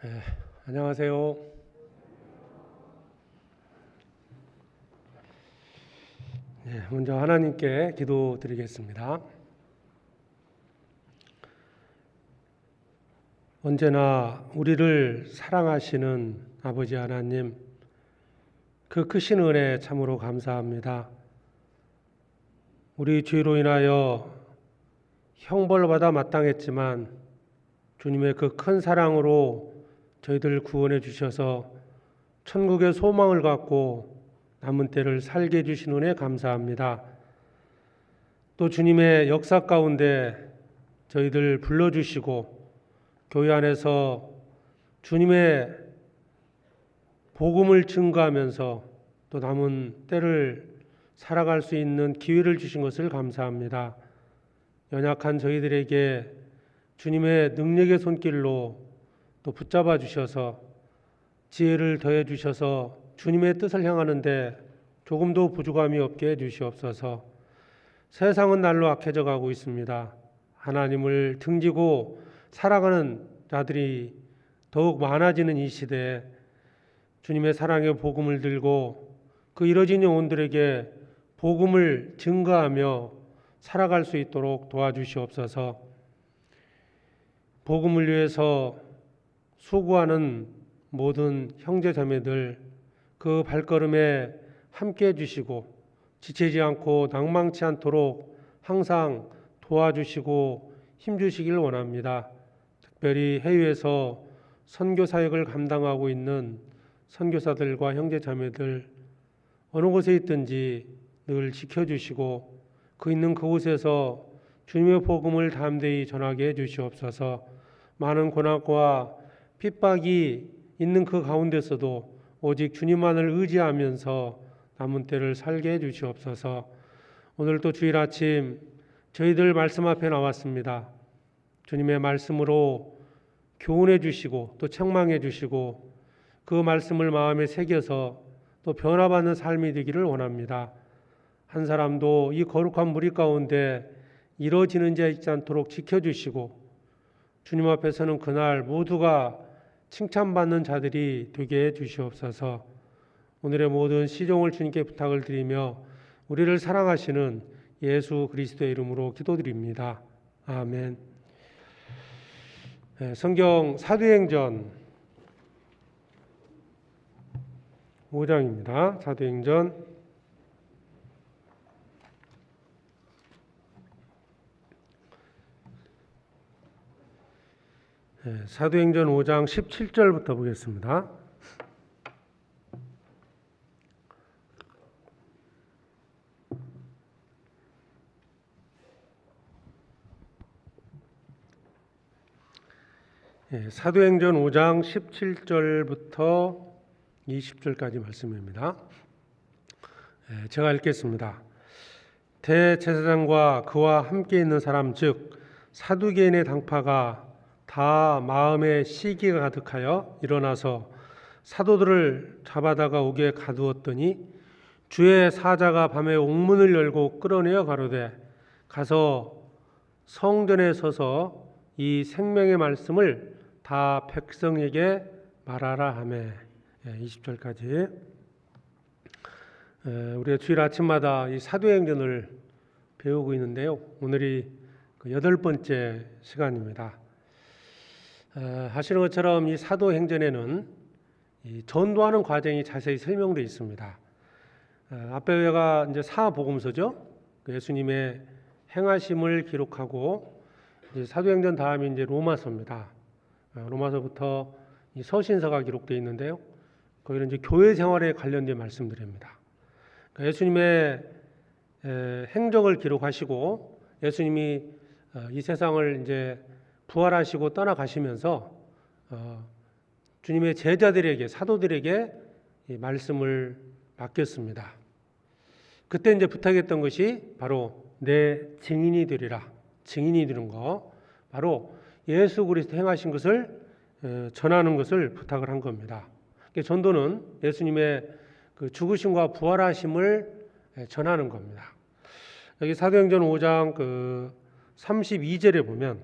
네, 안녕하세요. 먼저 하나님께 기도드리겠습니다. 언제나 우리를 사랑하시는 아버지 하나님, 그 크신 은혜 참으로 감사합니다. 우리 죄로 인하여 형벌받아 마땅했지만 주님의 그 큰 사랑으로 저희들 구원해 주셔서 천국의 소망을 갖고 남은 때를 살게 해주신 은혜 감사합니다. 또 주님의 역사 가운데 저희들 불러주시고 교회 안에서 주님의 복음을 증거하면서 또 남은 때를 살아갈 수 있는 기회를 주신 것을 감사합니다. 연약한 저희들에게 주님의 능력의 손길로 또 붙잡아 주셔서 지혜를 더해 주셔서 주님의 뜻을 향하는데 조금도 부족함이 없게 해주시옵소서. 세상은 날로 악해져 가고 있습니다. 하나님을 등지고 살아가는 자들이 더욱 많아지는 이 시대에 주님의 사랑의 복음을 들고 그 이뤄진 영혼들에게 복음을 증거하며 살아갈 수 있도록 도와주시옵소서. 복음을 위해서 수고하는 모든 형제 자매들 그 발걸음에 함께 해주시고 지치지 않고 낭망치 않도록 항상 도와주시고 힘주시길 원합니다. 특별히 해외에서 선교 사역을 감당하고 있는 선교사들과 형제 자매들 어느 곳에 있든지 늘 지켜주시고 그 있는 그곳에서 주님의 복음을 담대히 전하게 해주시옵소서. 많은 고난과 핍박이 있는 그 가운데서도 오직 주님만을 의지하면서 남은 때를 살게 해주시옵소서. 오늘 또 주일 아침 저희들 말씀 앞에 나왔습니다. 주님의 말씀으로 교훈해 주시고 또 책망해 주시고 그 말씀을 마음에 새겨서 또 변화받는 삶이 되기를 원합니다. 한 사람도 이 거룩한 무리 가운데 이뤄지는 자 있지 않도록 지켜주시고 주님 앞에서는 그날 모두가 칭찬받는 자들이 되게 해주시옵소서. 오늘의 모든 시종을 주님께 부탁을 드리며 우리를 사랑하시는 예수 그리스도의 이름으로 기도드립니다. 아멘. 성경 사도행전 5장입니다. 사도행전 사도행전 5장 17절부터 보겠습니다. 사도행전 5장 17절부터 20절까지 말씀입니다. 제가 읽겠습니다. 대제사장과 그와 함께 있는 사람 즉 사두개인의 당파가 다 마음에 시기가 가득하여 일어나서 사도들을 잡아다가 옥에 가두었더니 주의 사자가 밤에 옥문을 열고 끌어내어 가로되 가서 성전에 서서 이 생명의 말씀을 다 백성에게 말하라 하매. 20절까지 우리가 주일 아침마다 이 사도행전을 배우고 있는데요. 오늘이 그 8번째 시간입니다. 아시는 것처럼 이 사도행전에는 이 전도하는 과정이 자세히 설명되어 있습니다. 앞에가 이제 사복음서죠. 예수님의 행하심을 기록하고 이제 사도행전 다음이 이제 로마서입니다. 로마서부터 이 서신서가 기록되어 있는데요. 거기는 이제 교회 생활에 관련된 말씀들입니다. 그러니까 예수님의 행적을 기록하시고 예수님이 이 세상을 이제 부활하시고 떠나가시면서 주님의 제자들에게 사도들에게 이 말씀을 맡겼습니다. 그때 이제 부탁했던 것이 바로 내 증인이 되리라. 증인이 되는 거 바로 예수 그리스도 행하신 것을 전하는 것을 부탁을 한 겁니다. 전도는 예수님의 그 죽으심과 부활하심을 전하는 겁니다. 여기 사도행전 5장 그 32절에 보면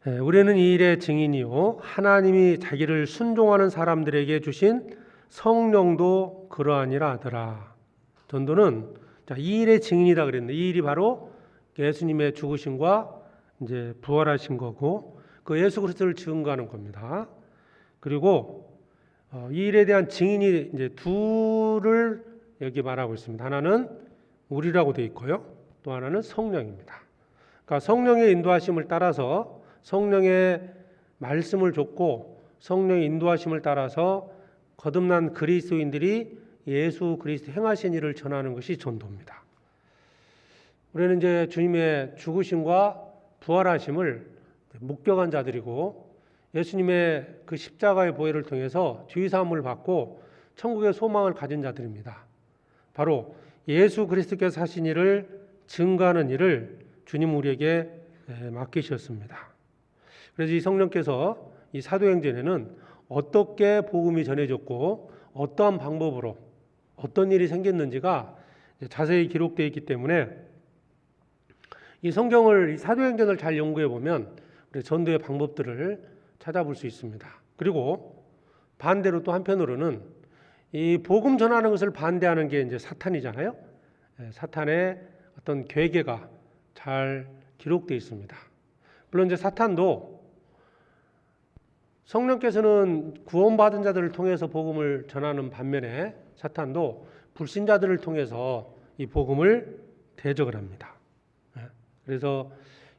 우리는 이 일의 증인이요 하나님이 자기를 순종하는 사람들에게 주신 성령도 그러하니라 하더라. 전도는 이 일의 증인이다 그랬는데 이 일이 바로 예수님의 죽으심과 이제 부활하신 거고 그 예수 그리스도를 증거하는 겁니다. 그리고 이 일에 대한 증인이 이제 둘을 여기 말하고 있습니다. 하나는 우리라고 되어 있고요. 또 하나는 성령입니다. 그러니까 성령의 인도하심을 따라서 성령의 말씀을 줬고 성령의 인도하심을 따라서 거듭난 그리스도인들이 예수 그리스도 행하신 일을 전하는 것이 전도입니다. 우리는 이제 주님의 죽으심과 부활하심을 목격한 자들이고 예수님의 그 십자가의 보혈을 통해서 죄사함을 받고 천국의 소망을 가진 자들입니다. 바로 예수 그리스도께서 하신 일을 증거하는 일을 주님 우리에게 맡기셨습니다. 그래서 이 성령께서 이 사도행전에는 어떻게 복음이 전해졌고 어떠한 방법으로 어떤 일이 생겼는지가 자세히 기록되어 있기 때문에 이 성경을 이 사도행전을 잘 연구해 보면 우리 전도의 방법들을 찾아볼 수 있습니다. 그리고 반대로 또 한편으로는 이 복음 전하는 것을 반대하는 게 이제 사탄이잖아요. 사탄의 어떤 괴계가 잘 기록되어 있습니다. 물론 이제 사탄도 성령께서는 구원받은 자들을 통해서 복음을 전하는 반면에 사탄도 불신자들을 통해서 이 복음을 대적을 합니다. 그래서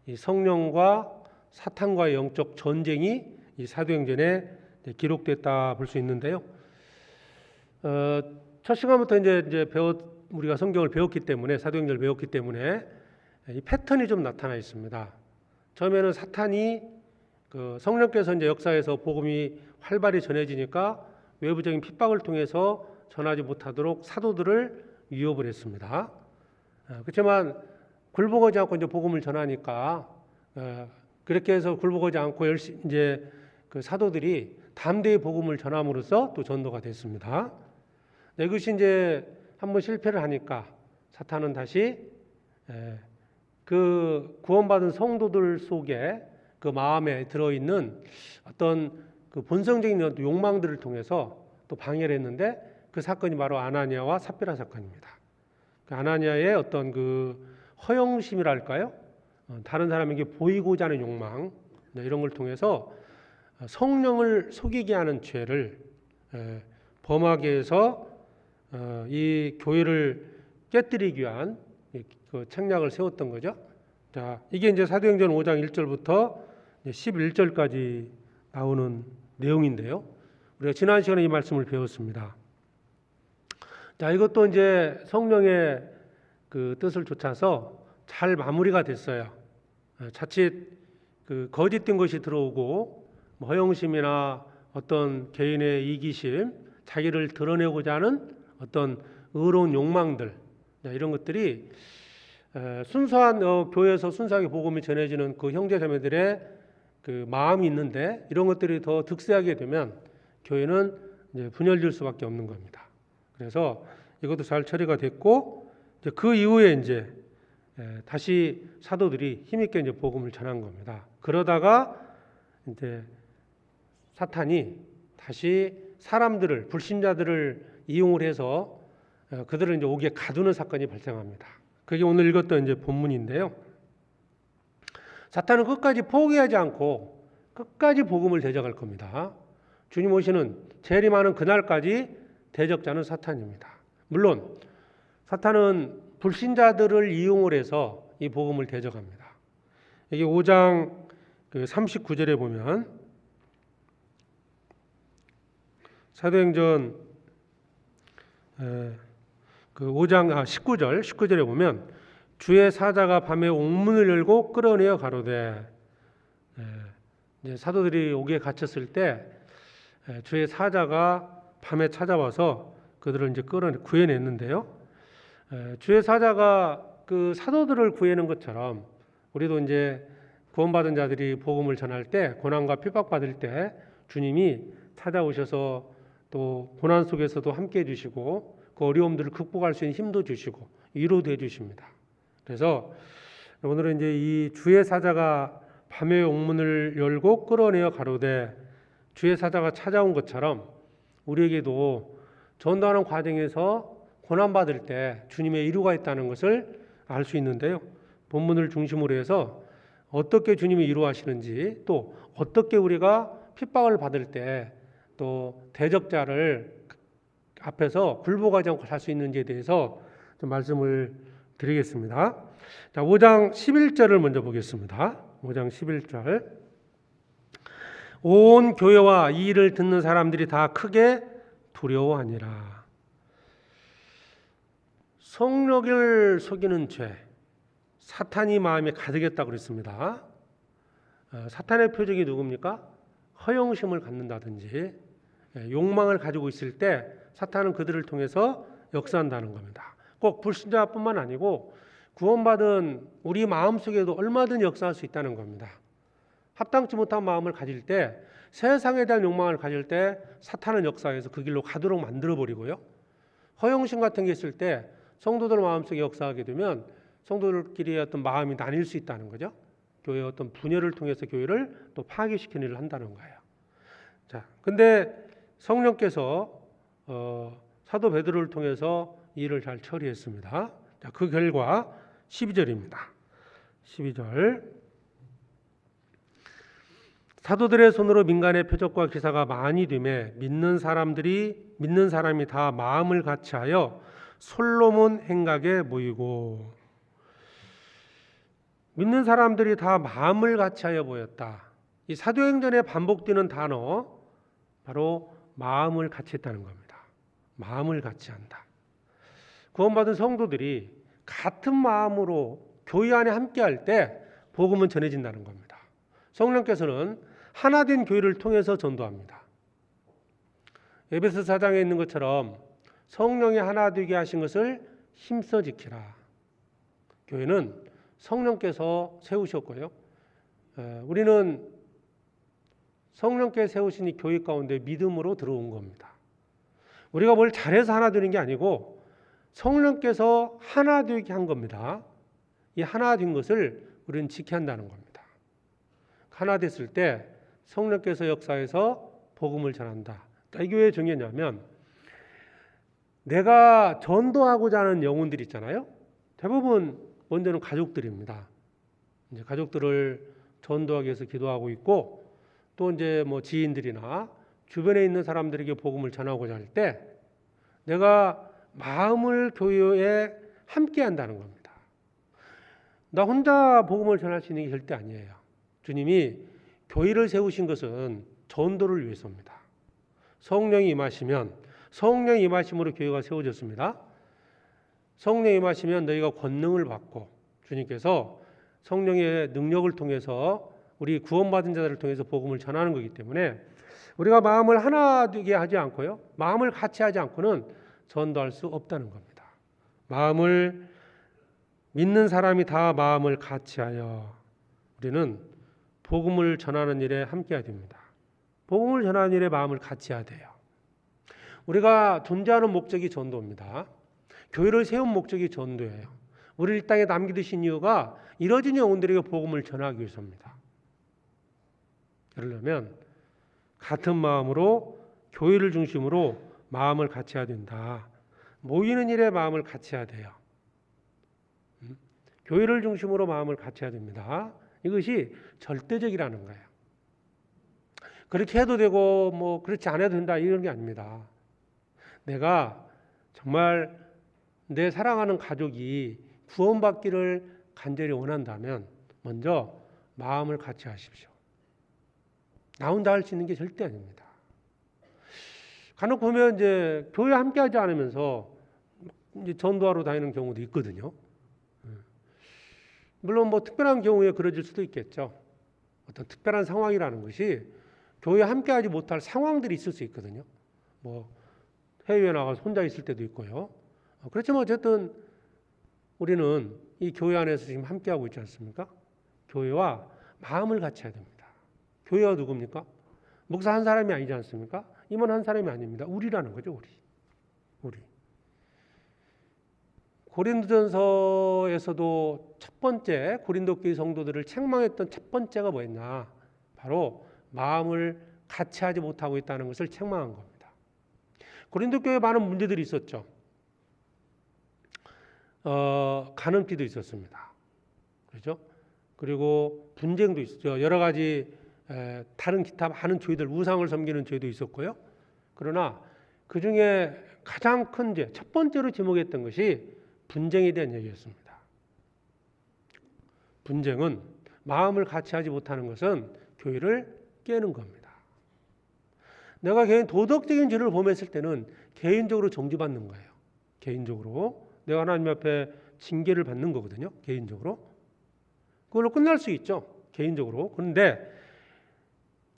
이 성령과 사탄과의 영적 전쟁이 이 사도행전에 기록됐다 볼 수 있는데요. 첫 시간부터 이제 우리가 성경을 배웠기 때문에 사도행전을 배웠기 때문에 이 패턴이 좀 나타나 있습니다. 처음에는 사탄이 그 성령께서 이제 역사에서 복음이 활발히 전해지니까 외부적인 핍박을 통해서 전하지 못하도록 사도들을 위협을 했습니다. 그렇지만 굴복하지 않고 이제 복음을 전하니까 그렇게 해서 굴복하지 않고 열심히 이제 그 사도들이 담대히 복음을 전함으로써 또 전도가 됐습니다. 이것이 이제 한번 실패를 하니까 사탄은 다시 그 구원받은 성도들 속에 그 마음에 들어있는 어떤 그 본성적인 욕망들을 통해서 또 방해를 했는데 그 사건이 바로 아나니아와 삽비라 사건입니다. 그 아나니아의 어떤 그 허영심이랄까요? 다른 사람에게 보이고자 하는 욕망 이런 걸 통해서 성령을 속이게 하는 죄를 범하게 해서 이 교회를 깨뜨리기 위한 그 책략을 세웠던 거죠. 자, 이게 이제 사도행전 5장 1절부터 11절까지 나오는 내용인데요. 우리가 지난 시간에 이 말씀을 배웠습니다. 자, 이것도 이제 성령의 그 뜻을 좇아서 잘 마무리가 됐어요. 자칫 그 거짓된 것이 들어오고 허영심이나 어떤 개인의 이기심, 자기를 드러내고자 하는 어떤 의로운 욕망들 이런 것들이 순수한 교회에서 순수하게 복음이 전해지는 그 형제자매들의 그 마음이 있는데 이런 것들이 더 득세하게 되면 교회는 이제 분열될 수밖에 없는 겁니다. 그래서 이것도 잘 처리가 됐고 이제 그 이후에 이제 다시 사도들이 힘있게 이제 복음을 전한 겁니다. 그러다가 이제 사탄이 다시 사람들을 불신자들을 이용을 해서 그들을 이제 옥에 가두는 사건이 발생합니다. 그게 오늘 읽었던 이제 본문인데요. 사탄은 끝까지 포기하지 않고 끝까지 복음을 대적할 겁니다. 주님 오시는 재림하는 그날까지 대적자는 사탄입니다. 물론 사탄은 불신자들을 이용을 해서 이 복음을 대적합니다. 여기 5장 39절에 보면 사도행전 그 5장 19절에 보면 주의 사자가 밤에 옥문을 열고 끌어내어 가로되 이제 사도들이 옥에 갇혔을 때 주의 사자가 밤에 찾아와서 그들을 이제 구해냈는데요. 주의 사자가 그 사도들을 구해낸 것처럼 우리도 이제 구원받은 자들이 복음을 전할 때 고난과 핍박받을 때 주님이 찾아오셔서 또 고난 속에서도 함께해 주시고 그 어려움들을 극복할 수 있는 힘도 주시고 위로도 해주십니다. 그래서 오늘은 이제 이 주의 사자가 밤에 옥문을 열고 끌어내어 가로되 주의 사자가 찾아온 것처럼 우리에게도 전도하는 과정에서 고난받을 때 주님의 이루가 있다는 것을 알 수 있는데요. 본문을 중심으로 해서 어떻게 주님이 이루하시는지, 또 어떻게 우리가 핍박을 받을 때 또 대적자를 앞에서 굴복하지 않고 살 수 있는지에 대해서 좀 말씀을 드리겠습니다. 자, 5장 11절을 먼저 보겠습니다. 5장 11절. 온 교회와 이 일을 듣는 사람들이 다 크게 두려워하니라. 성령을 속이는 죄, 사탄이 마음에 가득했다고 그랬습니다. 사탄의 표적이 누굽니까? 허영심을 갖는다든지 욕망을 가지고 있을 때 사탄은 그들을 통해서 역사한다는 겁니다. 꼭 불신자뿐만 아니고 구원받은 우리 마음속에도 얼마든 역사할 수 있다는 겁니다. 합당치 못한 마음을 가질 때, 세상에 대한 욕망을 가질 때 사탄은 역사해서 그 길로 가도록 만들어버리고요. 허영심 같은 게 있을 때 성도들 마음속에 역사하게 되면 성도들끼리의 어떤 마음이 나뉠 수 있다는 거죠. 교회의 어떤 분열을 통해서 교회를 또 파괴시키는 일을 한다는 거예요. 자, 근데 성령께서 사도 베드로를 통해서 이 일을 잘 처리했습니다. 자, 그 결과 12절입니다. 12절. 사도들의 손으로 민간의 표적과 기사가 많이 되매 믿는 사람이 다 마음을 같이하여 솔로몬 행각에 모이고. 믿는 사람들이 다 마음을 같이하여 모였다. 이 사도행전에 반복되는 단어, 바로 마음을 같이했다는 겁니다. 마음을 같이한다. 구원받은 성도들이 같은 마음으로 교회 안에 함께할 때 복음은 전해진다는 겁니다. 성령께서는 하나된 교회를 통해서 전도합니다. 에베소 4장에 있는 것처럼 성령이 하나 되게 하신 것을 힘써 지키라. 교회는 성령께서 세우셨고요. 우리는 성령께 세우신 이 교회 가운데 믿음으로 들어온 겁니다. 우리가 뭘 잘해서 하나 되는 게 아니고 성령께서 하나 되게 한 겁니다. 이 하나 된 것을 우리는 지켜야 한다는 겁니다. 하나 됐을 때 성령께서 역사해서 복음을 전한다. 이게 왜 중요하냐면, 내가 전도하고자 하는 영혼들 있잖아요. 대부분 먼저는 가족들입니다. 이제 가족들을 전도하기 위해서 기도하고 있고, 또 이제 뭐 지인들이나 주변에 있는 사람들에게 복음을 전하고자 할 때 내가 마음을 교회에 함께 한다는 겁니다. 나 혼자 복음을 전할 수 있는 게 절대 아니에요. 주님이 교회를 세우신 것은 전도를 위해서입니다. 성령이 임하시면, 성령이 임하심으로 교회가 세워졌습니다. 성령이 임하시면 너희가 권능을 받고, 주님께서 성령의 능력을 통해서 우리 구원받은 자들을 통해서 복음을 전하는 거기 때문에 우리가 마음을 하나 되게 하지 않고요, 마음을 같이 하지 않고는 전도할 수 없다는 겁니다. 마음을, 믿는 사람이 다 마음을 같이하여, 우리는 복음을 전하는 일에 함께해야 됩니다. 복음을 전하는 일에 마음을 같이해야 돼요. 우리가 존재하는 목적이 전도입니다. 교회를 세운 목적이 전도예요. 우리를 이 땅에 남기두신 이유가 이뤄진 영혼들에게 복음을 전하기 위해서입니다. 그러려면 같은 마음으로 교회를 중심으로 마음을 같이 해야 된다. 모이는 일에 마음을 같이 해야 돼요. 교회를 중심으로 마음을 같이 해야 됩니다. 이것이 절대적이라는 거예요. 그렇게 해도 되고 뭐 그렇지 않아도 된다 이런 게 아닙니다. 내가 정말 내 사랑하는 가족이 구원받기를 간절히 원한다면 먼저 마음을 같이 하십시오. 나 혼자 할 수 있는 게 절대 아닙니다. 간혹 보면 이제 교회 함께하지 않으면서 이제 전도하러 다니는 경우도 있거든요. 물론 뭐 특별한 경우에 그러질 수도 있겠죠. 어떤 특별한 상황이라는 것이 교회에 함께하지 못할 상황들이 있을 수 있거든요. 뭐 해외에 나가서 혼자 있을 때도 있고요. 그렇지만 어쨌든 우리는 이 교회 안에서 지금 함께하고 있지 않습니까? 교회와 마음을 같이 해야 됩니다. 교회가 누굽니까? 목사 한 사람이 아니지 않습니까? 임원 한 사람이 아닙니다. 우리라는 거죠. 우리. 고린도전서에서도 첫 번째 고린도 교회 성도들을 책망했던 첫 번째가 뭐였냐? 바로 마음을 같이 하지 못하고 있다는 것을 책망한 겁니다. 고린도 교회에 많은 문제들이 있었죠. 간음죄도 있었습니다. 그렇죠? 그리고 분쟁도 있었죠. 여러 가지 다른 기타 많은 죄들, 우상을 섬기는 죄도 있었고요. 그러나 그 중에 가장 큰 죄, 첫 번째로 지목했던 것이 분쟁에 대한 얘기였습니다. 분쟁은 마음을 같이 하지 못하는 것은 교회를 깨는 겁니다. 내가 개인 도덕적인 죄를 범했을 때는 개인적으로 정죄받는 거예요. 개인적으로 내가 하나님 앞에 징계를 받는 거거든요. 개인적으로 그걸로 끝날 수 있죠. 개인적으로. 그런데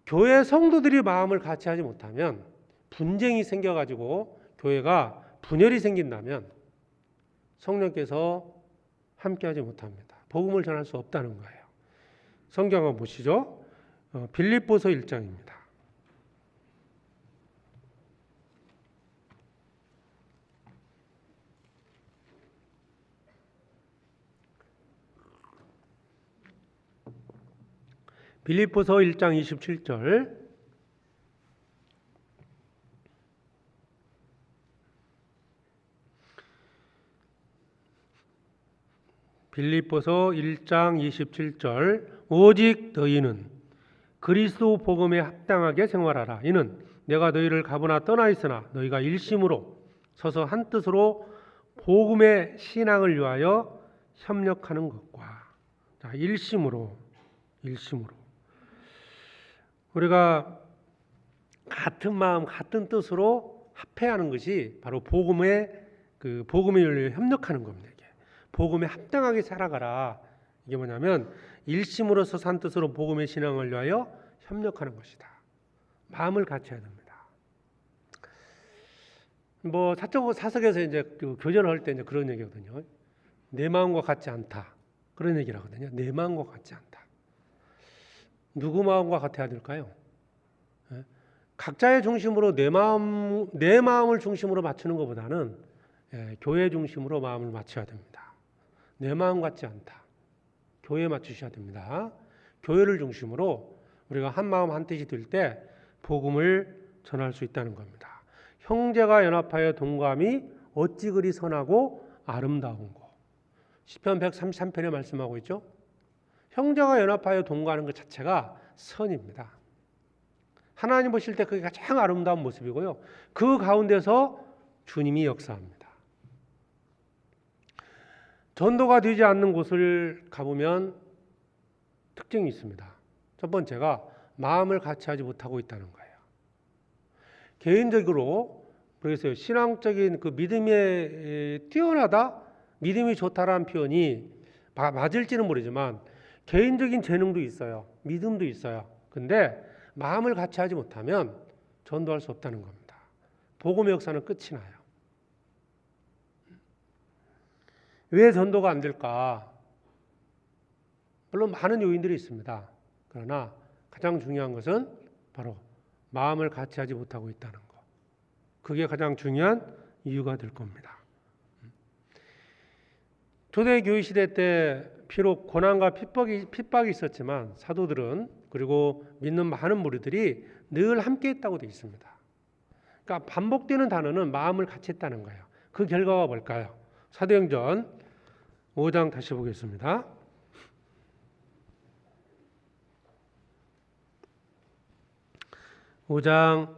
교회 성도들이 마음을 같이 하지 못하면 분쟁이 생겨가지고 교회가 분열이 생긴다면 성령께서 함께하지 못합니다. 복음을 전할 수 없다는 거예요. 성경 한번 보시죠. 빌립보서 1장입니다. 빌립보서 1장 27절. 빌립보서 1장 27절. 오직 너희는 그리스도 복음에 합당하게 생활하라. 이는 내가 너희를 가보나 떠나 있으나 너희가 일심으로 서서 한 뜻으로 복음의 신앙을 위하여 협력하는 것과. 자, 일심으로. 우리가 같은 마음, 같은 뜻으로 합해하는 것이 바로 복음의 윤리에 협력하는 겁니다. 이게. 복음에 합당하게 살아가라. 이게 뭐냐면 일심으로서 산 뜻으로 복음의 신앙을 위하여 협력하는 것이다. 마음을 같이 해야 됩니다. 뭐 사석에서 이제 교전을 할 때 이제 그런 얘기거든요. 내 마음과 같지 않다. 그런 얘기를 하거든요. 내 마음과 같지 않다. 누구 마음과 같아야 될까요? 각자의 중심으로 내 마음을 중심으로 맞추는 것보다는 교회 중심으로 마음을 맞춰야 됩니다. 내 마음 같지 않다. 교회에 맞추셔야 됩니다. 교회를 중심으로 우리가 한 마음 한 뜻이 될 때 복음을 전할 수 있다는 겁니다. 형제가 연합하여 동감이 어찌 그리 선하고 아름다운 거. 시편 133편에 말씀하고 있죠. 형제가 연합하여 동거하는 것 자체가 선입니다. 하나님 보실 때 그게 가장 아름다운 모습이고요. 그 가운데서 주님이 역사합니다. 전도가 되지 않는 곳을 가보면 특징이 있습니다. 첫 번째가 마음을 같이 하지 못하고 있다는 거예요. 개인적으로 그래서 신앙적인 그 믿음에 뛰어나다, 믿음이 좋다라는 표현이 맞을지는 모르지만 개인적인 재능도 있어요. 믿음도 있어요. 근데 마음을 같이 하지 못하면 전도할 수 없다는 겁니다. 복음의 역사는 끝이 나요. 왜 전도가 안 될까? 물론 많은 요인들이 있습니다. 그러나 가장 중요한 것은 바로 마음을 같이 하지 못하고 있다는 것. 그게 가장 중요한 이유가 될 겁니다. 초대교회 시대 때 비록 고난과 핍박이 있었지만 사도들은 그리고 믿는 많은 무리들이 늘 함께 했다고 되어 있습니다. 그러니까 반복되는 단어는 마음을 같이 했다는 거예요. 그 결과가 뭘까요? 사도행전 5장 다시 보겠습니다. (5장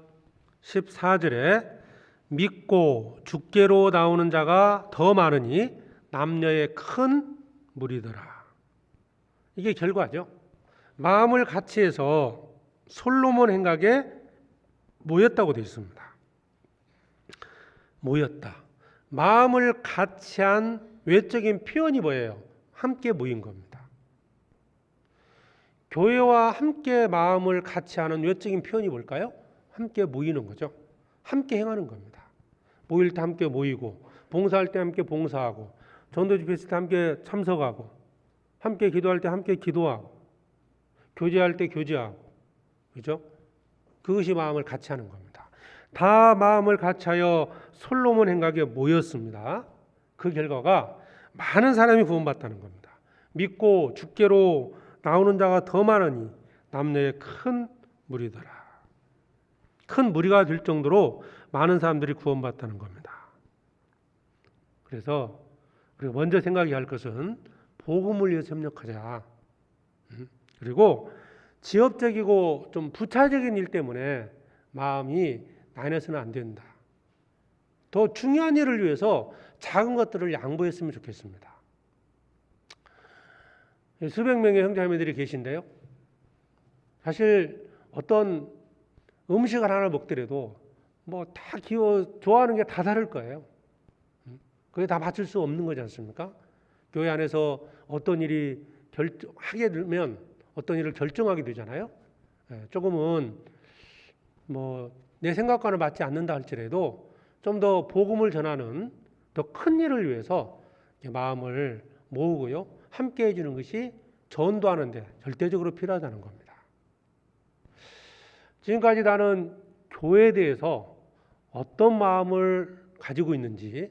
14절에) 믿고 주께로 나오는 자가 더 많으니 남녀의 큰 무리더라. 이게 결과죠. 마음을 같이 해서 솔로몬 행각에 모였다고 되어 있습니다. 모였다. 마음을 같이 한 외적인 표현이 뭐예요? 함께 모인 겁니다. 교회와 함께 마음을 같이 하는 외적인 표현이 뭘까요? 함께 모이는 거죠. 함께 행하는 겁니다. 모일 때 함께 모이고, 봉사할 때 함께 봉사하고, 전도 집회 있을 때 함께 참석하고, 함께 기도할 때 함께 기도하고, 교제할 때 교제하고, 그죠? 그것이 마음을 같이 하는 겁니다. 다 마음을 같이 하여 솔로몬 행각에 모였습니다. 그 결과가 많은 사람이 구원받다는 겁니다. 믿고 주께로 나오는 자가 더 많으니 남녀의 큰 무리더라. 큰 무리가 될 정도로 많은 사람들이 구원받다는 겁니다. 그래서 우리가 먼저 생각해야 할 것은 복음을 위해서 협력하자. 그리고 지엽적이고 좀 부차적인 일 때문에 마음이 나뉘어서는 안 된다. 더 중요한 일을 위해서 작은 것들을 양보했으면 좋겠습니다. 수백 명의 형제자매들이 계신데요. 사실 어떤 음식을 하나 먹더라도 뭐 다 좋아하는 게 다 다를 거예요. 그게 다 맞출 수 없는 거지 않습니까? 교회 안에서 어떤 일이 하게 되면 어떤 일을 결정하게 되잖아요. 조금은 뭐 내 생각과는 맞지 않는다 할지라도 좀 더 복음을 전하는 더 큰 일을 위해서 마음을 모으고요. 함께 해주는 것이 전도하는 데 절대적으로 필요하다는 겁니다. 지금까지 나는 교회에 대해서 어떤 마음을 가지고 있는지,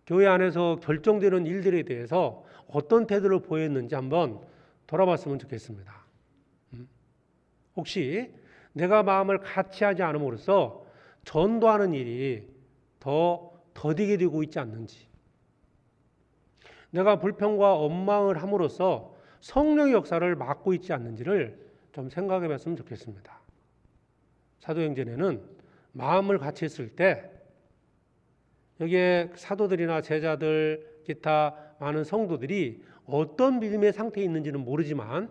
교회 안에서 결정되는 일들에 대해서 어떤 태도를 보였는지 한번 돌아봤으면 좋겠습니다. 혹시 내가 마음을 같이 하지 않음으로써 전도하는 일이 더 더디게 되고 있지 않는지, 내가 불평과 원망을 함으로써 성령의 역사를 막고 있지 않는지를 좀 생각해 봤으면 좋겠습니다. 사도행전에는 마음을 같이 했을 때 여기에 사도들이나 제자들, 기타 많은 성도들이 어떤 믿음의 상태에 있는지는 모르지만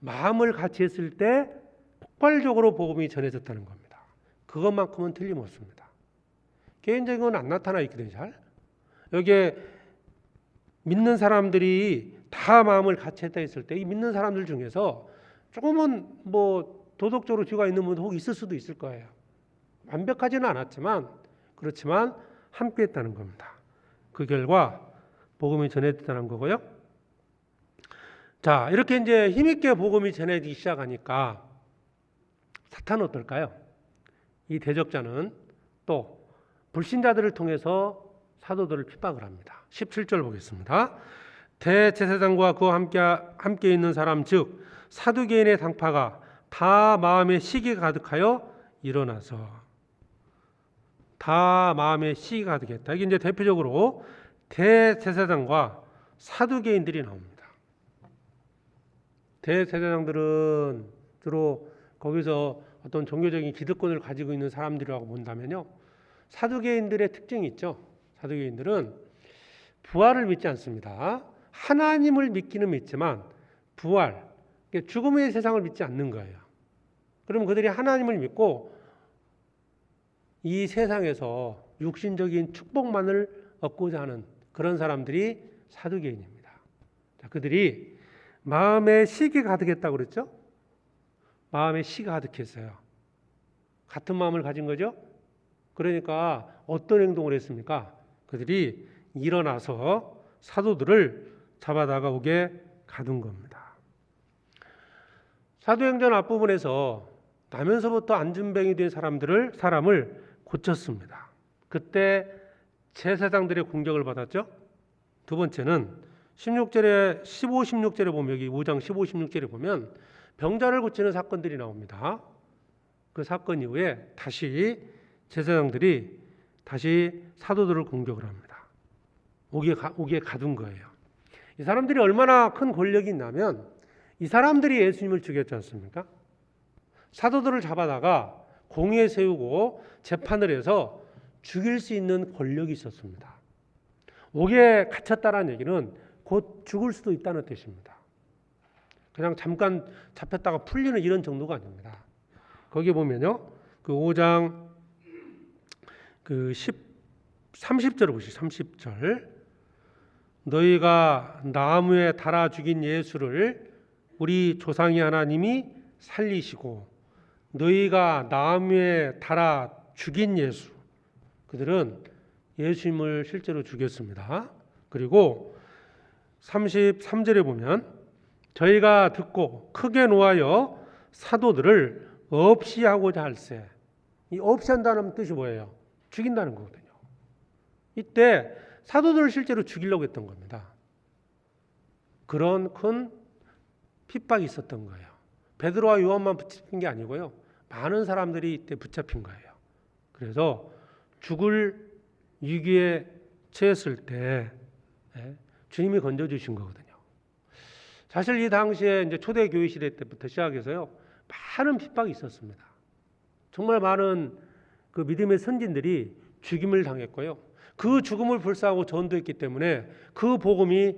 마음을 같이 했을 때 폭발적으로 복음이 전해졌다는 겁니다. 그것만큼은 틀림없습니다. 개인적인 건 안 나타나 있거든요. 잘. 여기에 믿는 사람들이 다 마음을 같이 했다 했을 때 이 믿는 사람들 중에서 조금은 뭐 도덕적으로 뒤가 있는 분도 혹 있을 수도 있을 거예요. 완벽하지는 않았지만 그렇지만 함께 했다는 겁니다. 그 결과 복음이 전해졌다는 거고요. 자, 이렇게 이제 힘있게 복음이 전해지기 시작하니까 사탄은 어떨까요? 이 대적자는 또 불신자들을 통해서 사도들을 핍박을 합니다. 17절 보겠습니다. 대제사장과 그와 함께 있는 사람 즉 사두개인의 당파가 다 마음에 시기가 가득하여 일어나서, 다 마음에 시기가 가득했다. 이게 이제 대표적으로 대제사장과 사두개인들이 나옵니다. 대제사장들은 주로 거기서 어떤 종교적인 기득권을 가지고 있는 사람들이라고 본다면요, 사두개인들의 특징이 있죠. 사두개인들은 부활을 믿지 않습니다. 하나님을 믿기는 믿지만 부활, 죽음의 세상을 믿지 않는 거예요. 그러면 그들이 하나님을 믿고 이 세상에서 육신적인 축복만을 얻고자 하는 그런 사람들이 사두개인입니다. 자, 그들이 마음에 시기가 가득했다고 그랬죠? 마음에 시가 가득했어요. 같은 마음을 가진 거죠? 그러니까 어떤 행동을 했습니까? 그들이 일어나서 사도들을 잡아다가 오게 가둔 겁니다. 사도행전 앞부분에서 나면서부터 안진병이 된 사람을 고쳤습니다. 그때 제사장들의 공격을 받았죠. 두 번째는 16절에 15, 16절에 보면, 여기 5장 15, 16절에 보면 병자를 고치는 사건들이 나옵니다. 그 사건 이후에 다시 제사장들이 다시 사도들을 공격을 합니다. 오기에 가둔 거예요. 이 사람들이 얼마나 큰 권력이 있냐면 이 사람들이 예수님을 죽였지 않습니까? 사도들을 잡아다가 공의에 세우고 재판을 해서 죽일 수 있는 권력이 있었습니다. 옥에 갇혔다는 얘기는 곧 죽을 수도 있다는 뜻입니다. 그냥 잠깐 잡혔다가 풀리는 이런 정도가 아닙니다. 거기 보면요, 그 5장 그 30절을 보시죠. 30절. 너희가 나무에 달아 죽인 예수를 우리 조상의 하나님이 살리시고, 너희가 나무에 달아 죽인 예수, 그들은 예수님을 실제로 죽였습니다. 그리고 33절에 보면 저희가 듣고 크게 노하여 사도들을 없이 하고자 할세. 이 없이 한다는 뜻이 뭐예요? 죽인다는 거거든요. 이때 사도들을 실제로 죽이려고 했던 겁니다. 그런 큰 핍박이 있었던 거예요. 베드로와 요한만 붙잡힌 게 아니고요. 많은 사람들이 이때 붙잡힌 거예요. 그래서 죽을 위기에 처했을 때 주님이 건져주신 거거든요. 사실 이 당시에 이제 초대교회 시대 때부터 시작해서요. 많은 핍박이 있었습니다. 정말 많은 그 믿음의 선진들이 죽임을 당했고요. 그 죽음을 불사하고 전도했기 때문에 그 복음이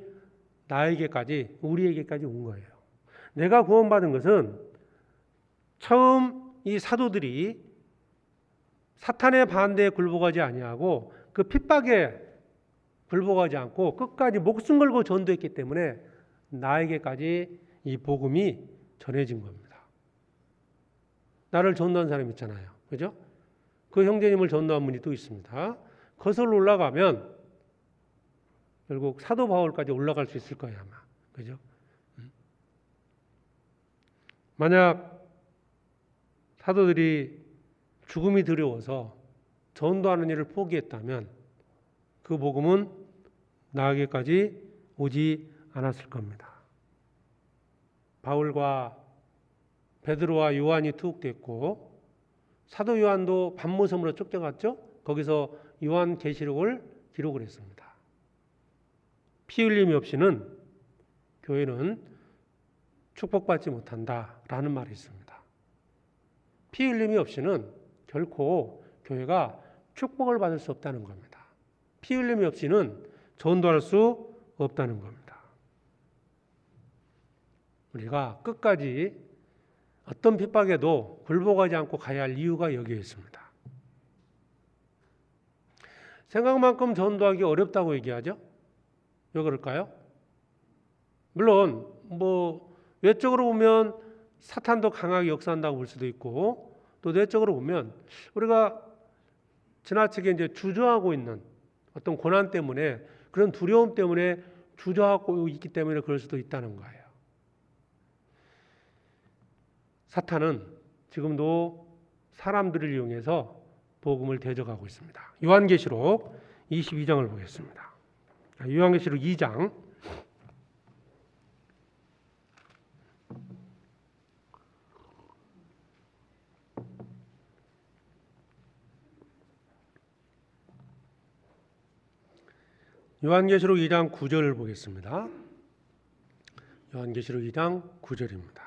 나에게까지, 우리에게까지 온 거예요. 내가 구원받은 것은 처음 이 사도들이 사탄의 반대에 굴복하지 아니하고 그 핍박에 굴복하지 않고 끝까지 목숨 걸고 전도했기 때문에 나에게까지 이 복음이 전해진 겁니다. 나를 전도한 사람 있잖아요. 그죠? 그 형제님을 전도한 분이 또 있습니다. 거슬러 올라가면 결국 사도 바울까지 올라갈 수 있을 거예요, 아마. 그죠? 만약 사도들이 죽음이 두려워서 전도하는 일을 포기했다면 그 복음은 나에게까지 오지 않았을 겁니다. 바울과 베드로와 요한이 투옥됐고 사도 요한도 반모섬으로 쫓겨갔죠. 거기서 요한계시록을 기록을 했습니다. 피 흘림이 없이는 교회는 축복받지 못한다라는 말이 있습니다. 피 흘림이 없이는 결코 교회가 축복을 받을 수 없다는 겁니다. 피 흘림이 없이는 전도할 수 없다는 겁니다. 우리가 끝까지 어떤 핍박에도 굴복하지 않고 가야 할 이유가 여기에 있습니다. 생각만큼 전도하기 어렵다고 얘기하죠? 왜 그럴까요? 물론 외적으로 보면 사탄도 강하게 역사한다고 볼 수도 있고 또 내적으로 보면 우리가 지나치게 이제 주저하고 있는 어떤 고난 때문에 그런 두려움 때문에 주저하고 있기 때문에 그럴 수도 있다는 거예요. 사탄은 지금도 사람들을 이용해서 복음을 대적하고 있습니다. 요한계시록 22장을 보겠습니다. 요한계시록 2장 요한계시록 2장 9절을 보겠습니다. 요한계시록 2장 9절입니다.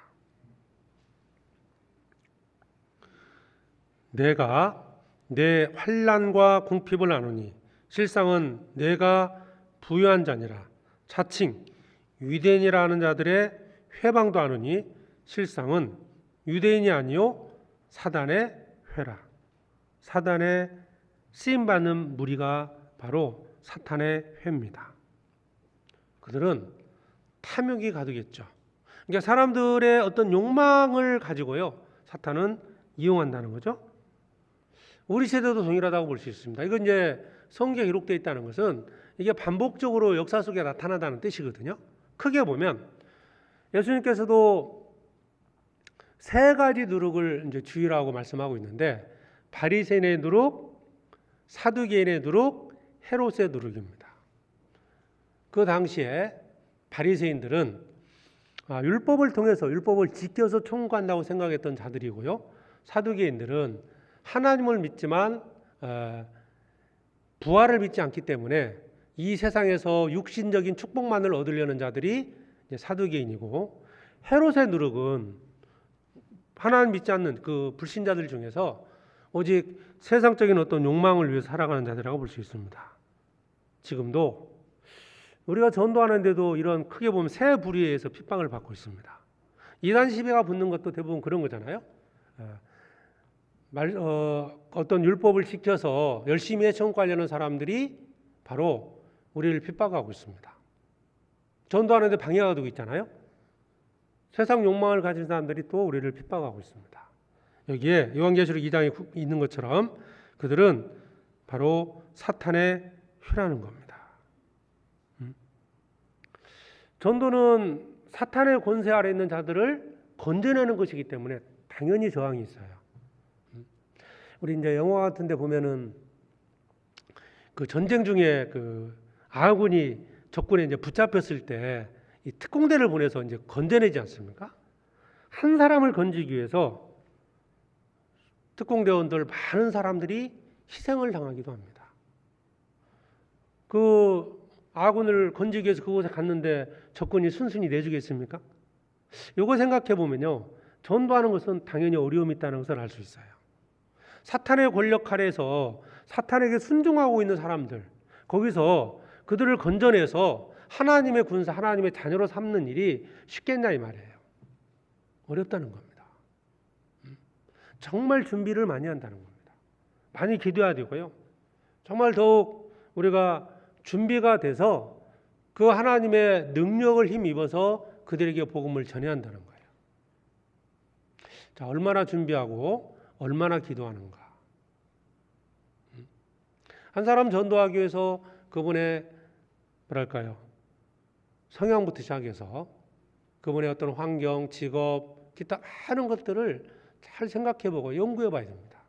내가 내 환난과 궁핍을 아노니 실상은 내가 부유한 자니라. 차칭 유대인이라 하는 자들의 회방도 아노니 실상은 유대인이 아니요 사단의 회라. 사단의 쓰임받는 무리가 바로 사탄의 회입니다. 그들은 탐욕이 가득했죠. 그러니까 사람들의 어떤 욕망을 가지고요 사탄은 이용한다는 거죠. 우리 세대도 동일하다고 볼 수 있습니다. 이건 이제 성경에 기록되어 있다는 것은 이게 반복적으로 역사 속에 나타나다는 뜻이거든요. 크게 보면 예수님께서도 세 가지 누룩을 이제 주의라고 말씀하고 있는데 바리새인의 누룩, 사두개인의 누룩, 헤롯의 누룩입니다. 그 당시에 바리새인들은 율법을 통해서 율법을 지켜서 총구한다고 생각했던 자들이고요. 사두개인들은 하나님을 믿지만 부활을 믿지 않기 때문에 이 세상에서 육신적인 축복만을 얻으려는 자들이 사두개인이고, 헤롯의 누룩은 하나님 믿지 않는 그 불신자들 중에서 오직 세상적인 어떤 욕망을 위해 살아가는 자들이라고 볼 수 있습니다. 지금도 우리가 전도하는데도 이런 크게 보면 세 부류에 의해서 핍박을 받고 있습니다. 이단 시비가 붙는 것도 대부분 그런 거잖아요. 어떤 율법을 지켜서 열심히 해천하려는 사람들이 바로 우리를 핍박하고 있습니다. 전도하는데 방해가 되고 있잖아요. 세상 욕망을 가진 사람들이 또 우리를 핍박하고 있습니다. 여기에 요한계시록 2장에 있는 것처럼 그들은 바로 사탄의 회라는 겁니다. 전도는 사탄의 권세 아래 있는 자들을 건져내는 것이기 때문에 당연히 저항이 있어요. 우리 이제 영화 같은 데 보면은 그 전쟁 중에 그 아군이 적군에 이제 붙잡혔을 때 이 특공대를 보내서 이제 건져내지 않습니까? 한 사람을 건지기 위해서 특공대원들 많은 사람들이 희생을 당하기도 합니다. 그 아군을 건지기 위해서 그곳에 갔는데 적군이 순순히 내주겠습니까? 이거 생각해 보면요, 전도하는 것은 당연히 어려움이 있다는 것을 알 수 있어요. 사탄의 권력 아래에서 사탄에게 순종하고 있는 사람들, 거기서 그들을 건져내서 하나님의 군사, 하나님의 자녀로 삼는 일이 쉽겠냐 이 말이에요. 어렵다는 겁니다. 정말 준비를 많이 한다는 겁니다. 많이 기도해야 되고요. 정말 더욱 우리가 준비가 돼서 그 하나님의 능력을 힘입어서 그들에게 복음을 전해야 한다는 거예요. 자, 얼마나 준비하고 얼마나 기도하는가. 한 사람 전도하기 위해서 그분의 뭐랄까요, 성향부터 시작해서 그분의 어떤 환경, 직업, 기타 많은 것들을 잘 생각해보고 연구해봐야 됩니다.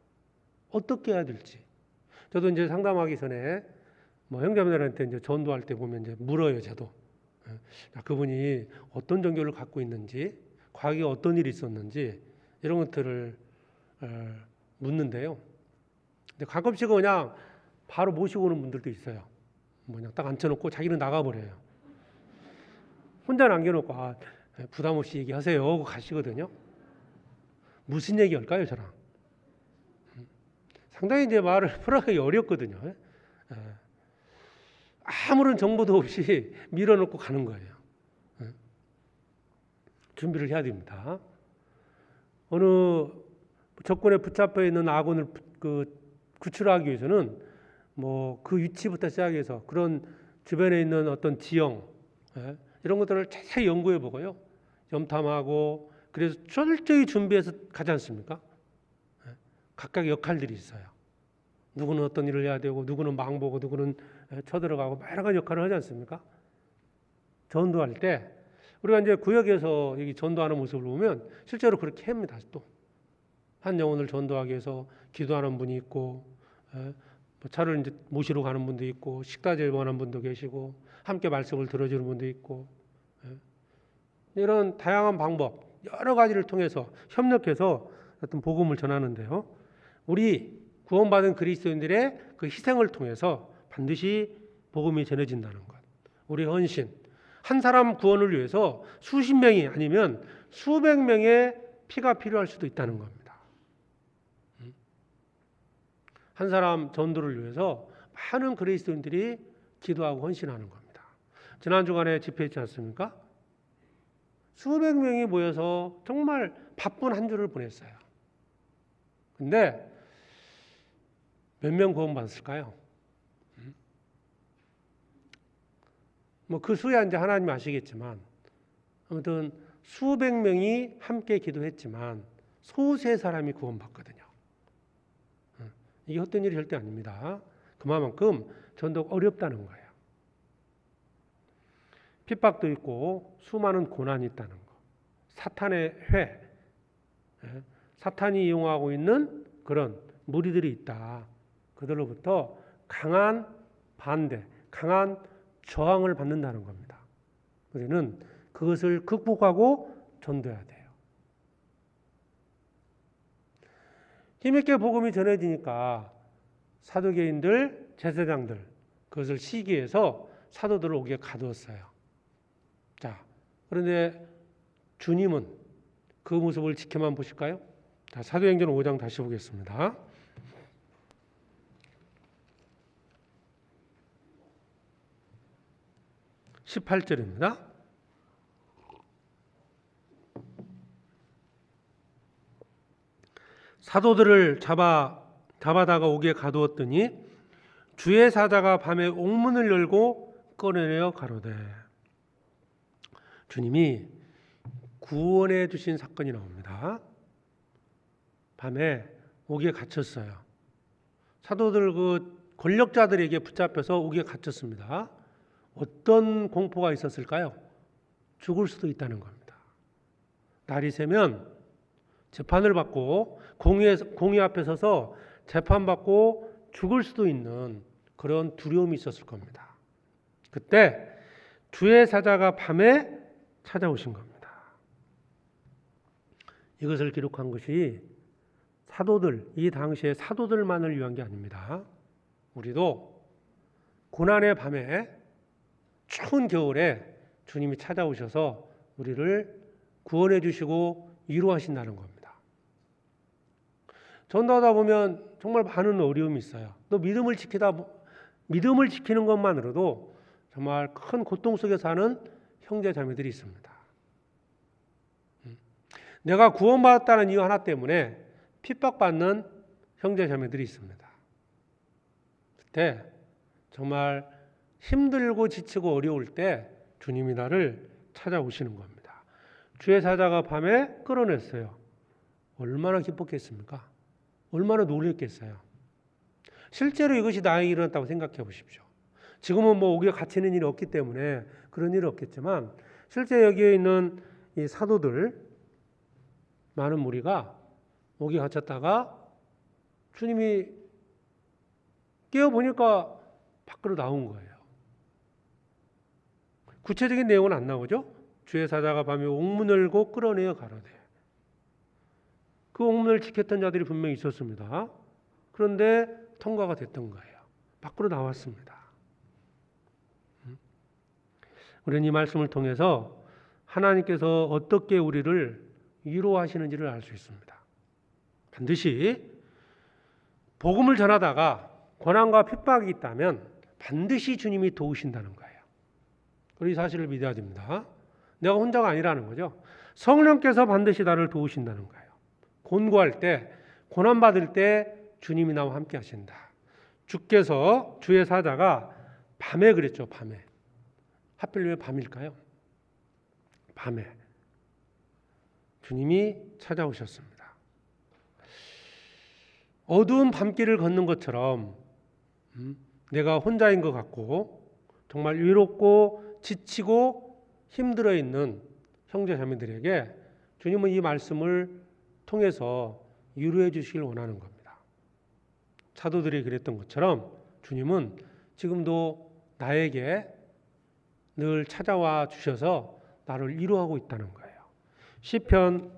어떻게 해야 될지. 저도 이제 상담하기 전에 뭐 형제자매들한테 이제 전도할 때 보면 이제 물어요, 저도. 그분이 어떤 종교를 갖고 있는지, 과거에 어떤 일이 있었는지 이런 것들을 묻는데요. 근데 가끔씩은 그냥 바로 모시고 오는 분들도 있어요. 그냥 딱 앉혀놓고 자기는 나가버려요. 혼자 남겨놓고 부담 없이 얘기하세요 하고 가시거든요. 무슨 얘기 할까요, 저랑? 상당히 이제 말을 풀어가기 어렵거든요. 아무런 정보도 없이 밀어넣고 가는 거예요. 준비를 해야 됩니다. 어느 적군에 붙잡혀 있는 아군을 구출하기 위해서는 뭐 그 위치부터 시작해서 그런 주변에 있는 어떤 지형, 이런 것들을 자세히 연구해 보고요, 염탐하고, 그래서 철저히 준비해서 가지 않습니까? 각각의 역할들이 있어요. 누구는 어떤 일을 해야 되고, 누구는 망보고, 누구는 쳐들어가고, 여러 가지 역할을 하지 않습니까? 전도할 때 우리가 이제 구역에서 여기 전도하는 모습을 보면 실제로 그렇게 합니다. 또 한 영혼을 전도하기 위해서 기도하는 분이 있고, 차를 이제 모시러 가는 분도 있고, 식사 제공하는 분도 계시고, 함께 말씀을 들어주는 분도 있고, 이런 다양한 방법, 여러 가지를 통해서 협력해서 어떤 복음을 전하는데요. 우리 구원받은 그리스도인들의 그 희생을 통해서 반드시 복음이 전해진다는 것. 우리 헌신, 한 사람 구원을 위해서 수십 명이 아니면 수백 명의 피가 필요할 수도 있다는 겁니다. 한 사람 전도를 위해서 많은 그리스도인들이 기도하고 헌신하는 겁니다. 지난 주간에 집회했지 않습니까? 수백 명이 모여서 정말 바쁜 한 주를 보냈어요. 근데 몇 명 구원받았을까요? 뭐 그 수야 이제 하나님 아시겠지만, 아무튼 수백 명이 함께 기도했지만 소수의 사람이 구원받거든요. 이게 헛된 일이 절대 아닙니다. 그만큼 전도가 어렵다는 거예요. 핍박도 있고 수많은 고난이 있다는 거. 사탄의 회, 사탄이 이용하고 있는 그런 무리들이 있다. 그들로부터 강한 반대, 강한 저항을 받는다는 겁니다. 우리는 그것을 극복하고 전도해야 돼요. 힘있게 복음이 전해지니까 사도계인들, 제사장들 그것을 시기해서 사도들을 오게 가두었어요. 자, 그런데 주님은 그 모습을 지켜만 보실까요? 자, 사도행전 5장 다시 보겠습니다. 18절입니다. 사도들을 잡아다가 옥에 가두었더니 주의 사자가 밤에 옥문을 열고 꺼내려 가로되. 주님이 구원해 주신 사건이 나옵니다. 밤에 옥에 갇혔어요. 사도들 그 권력자들에게 붙잡혀서 옥에 갇혔습니다. 어떤 공포가 있었을까요? 죽을 수도 있다는 겁니다. 날이 새면 재판을 받고 공의 앞에 서서 재판받고 죽을 수도 있는 그런 두려움이 있었을 겁니다. 그때 주의 사자가 밤에 찾아오신 겁니다. 이것을 기록한 것이 사도들, 이 당시의 사도들만을 위한 게 아닙니다. 우리도 고난의 밤에 추운 겨울에 주님이 찾아오셔서 우리를 구원해 주시고 위로하신다는 겁니다. 전도하다 보면 정말 많은 어려움이 있어요. 또 믿음을 지키는 것만으로도 정말 큰 고통 속에 사는 형제 자매들이 있습니다. 내가 구원받았다는 이유 하나 때문에 핍박받는 형제 자매들이 있습니다. 그때 정말 힘들고 지치고 어려울 때 주님이 나를 찾아오시는 겁니다. 주의 사자가 밤에 끌어냈어요. 얼마나 기뻤겠습니까? 얼마나 놀랬겠어요. 실제로 이것이 나에게 일어났다고 생각해 보십시오. 지금은 뭐 우리가 갇히는 일이 없기 때문에 그런 일은 없겠지만 실제 여기에 있는 이 사도들 많은 무리가 목이 갇혔다가 주님이 깨어보니까 밖으로 나온 거예요. 구체적인 내용은 안 나오죠. 주의 사자가 밤에 옥문 열고 끌어내어 가로되. 그 옥문을 지켰던 자들이 분명히 있었습니다. 그런데 통과가 됐던 거예요. 밖으로 나왔습니다. 우리는 이 말씀을 통해서 하나님께서 어떻게 우리를 위로하시는지를 알 수 있습니다. 반드시 복음을 전하다가 고난과 핍박이 있다면 반드시 주님이 도우신다는 거예요. 우리 사실을 믿어야 됩니다. 내가 혼자가 아니라는 거죠. 성령께서 반드시 나를 도우신다는 거예요. 곤고할 때, 고난받을 때 주님이 나와 함께 하신다. 주께서, 주의 사자가 밤에 그랬죠. 밤에. 하필 왜 밤일까요? 밤에 주님이 찾아오셨습니다. 어두운 밤길을 걷는 것처럼 내가 혼자인 것 같고 정말 외롭고 지치고 힘들어 있는 형제 자매들에게 주님은 이 말씀을 통해서 위로해 주시길 원하는 겁니다. 사도들이 그랬던 것처럼 주님은 지금도 나에게 늘 찾아와 주셔서 나를 위로하고 있다는 거예요. 시편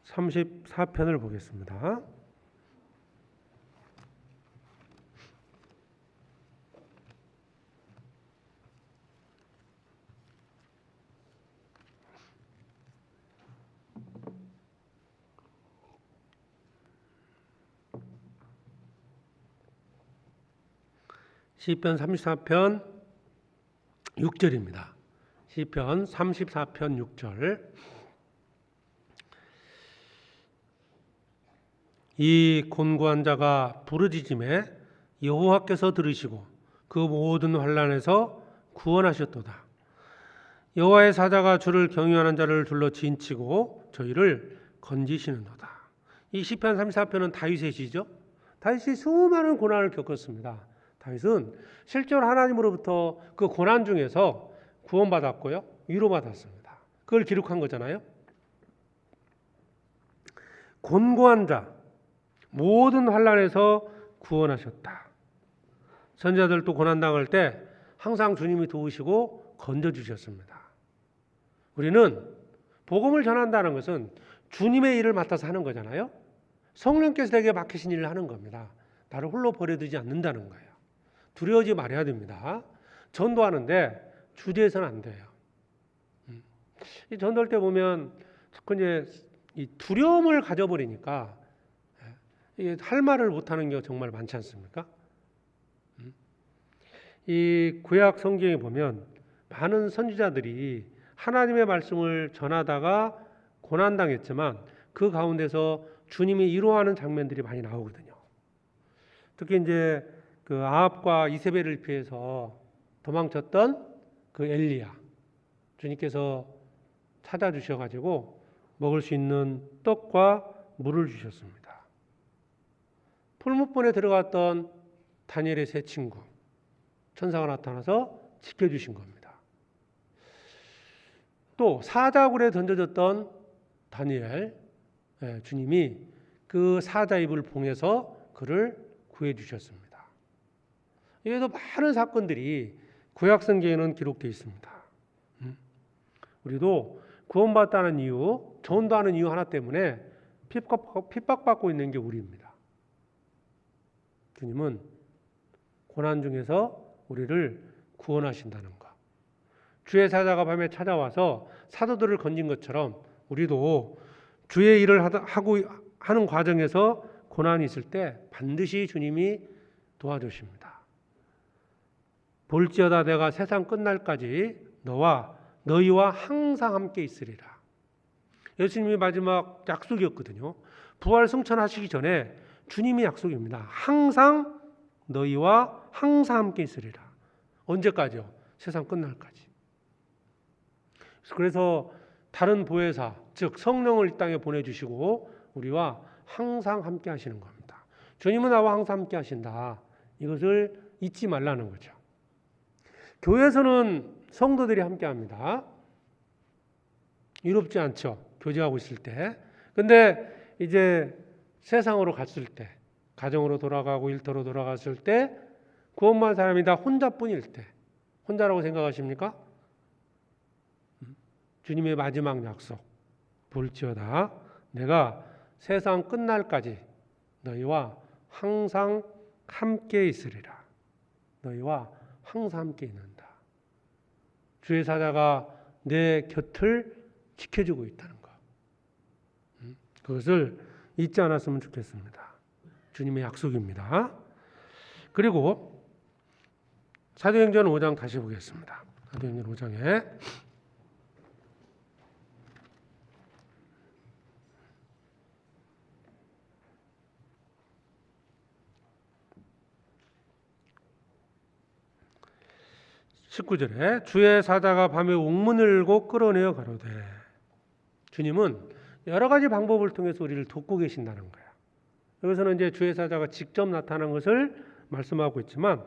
34편을 보겠습니다. 시편 34편 6절입니다. 시편 34편 6절. 이 곤고한 자가 부르짖음에 여호와께서 들으시고 그 모든 환난에서 구원하셨도다. 여호와의 사자가 주를 경유하는 자를 둘러 진치고 저희를 건지시는도다. 이 시편 34편은 다윗의 시죠. 다윗이 수많은 고난을 겪었습니다. 다윗은 실제로 하나님으로부터 그 고난 중에서 구원받았고요. 위로받았습니다. 그걸 기록한 거잖아요. 곤고한 자, 모든 환난에서 구원하셨다. 선지자들도 고난당할 때 항상 주님이 도우시고 건져주셨습니다. 우리는 복음을 전한다는 것은 주님의 일을 맡아서 하는 거잖아요. 성령께서 내게 맡기신 일을 하는 겁니다. 나를 홀로 버려두지 않는다는 거예요. 두려워하지 말아야 됩니다. 전도하는데 주저해서는 안 돼요. 이 전도할 때 보면 자꾸 이제 이 두려움을 가져버리니까 이게 할 말을 못하는 경우가 정말 많지 않습니까? 이 구약 성경에 보면 많은 선지자들이 하나님의 말씀을 전하다가 고난당했지만 그 가운데서 주님이 위로하는 장면들이 많이 나오거든요. 특히 이제 그 아합과 이세벨을 피해서 도망쳤던 그 엘리야, 주님께서 찾아주셔가지고 먹을 수 있는 떡과 물을 주셨습니다. 풀무본에 들어갔던 다니엘의 세 친구, 천사가 나타나서 지켜주신 겁니다. 또 사자굴에 던져졌던 다니엘, 주님이 그 사자 입을 봉해서 그를 구해 주셨습니다. 이외에도 많은 사건들이 구약 성경에는 기록되어 있습니다. 우리도 구원받았다는 이유, 전도하는 이유 하나 때문에 핍박받고 있는 게 우리입니다. 주님은 고난 중에서 우리를 구원하신다는 것. 주의 사자가 밤에 찾아와서 사도들을 건진 것처럼 우리도 주의 일을 하는 과정에서 고난이 있을 때 반드시 주님이 도와주십니다. 볼지어다 내가 세상 끝날까지 너희와 항상 함께 있으리라. 예수님이 마지막 약속이었거든요. 부활 승천하시기 전에 주님이 약속입니다. 항상 너희와 항상 함께 있으리라. 언제까지요? 세상 끝날까지. 그래서 다른 보혜사, 즉 성령을 이 땅에 보내주시고 우리와 항상 함께 하시는 겁니다. 주님은 나와 항상 함께 하신다. 이것을 잊지 말라는 거죠. 교회에서는 성도들이 함께 합니다. 이롭지 않죠. 교제하고 있을 때. 근데 이제 세상으로 갔을 때, 가정으로 돌아가고 일터로 돌아갔을 때, 구원받은 사람이 다 혼자뿐일 때, 혼자라고 생각하십니까? 주님의 마지막 약속, 볼지어다 내가 세상 끝날까지 너희와 항상 함께 있으리라. 너희와 항상 함께 있는다. 주의 사자가 내 곁을 지켜주고 있다는 것. 그것을 잊지 않았으면 좋겠습니다. 주님의 약속입니다. 그리고 사도행전 5장 다시 보겠습니다. 사도행전 5장에 19절에 주의 사자가 밤에 옥문을 열고 끌어내어 가로되. 주님은 여러 가지 방법을 통해서 우리를 돕고 계신다는 거예요. 여기서는 이제 주의 사자가 직접 나타난 것을 말씀하고 있지만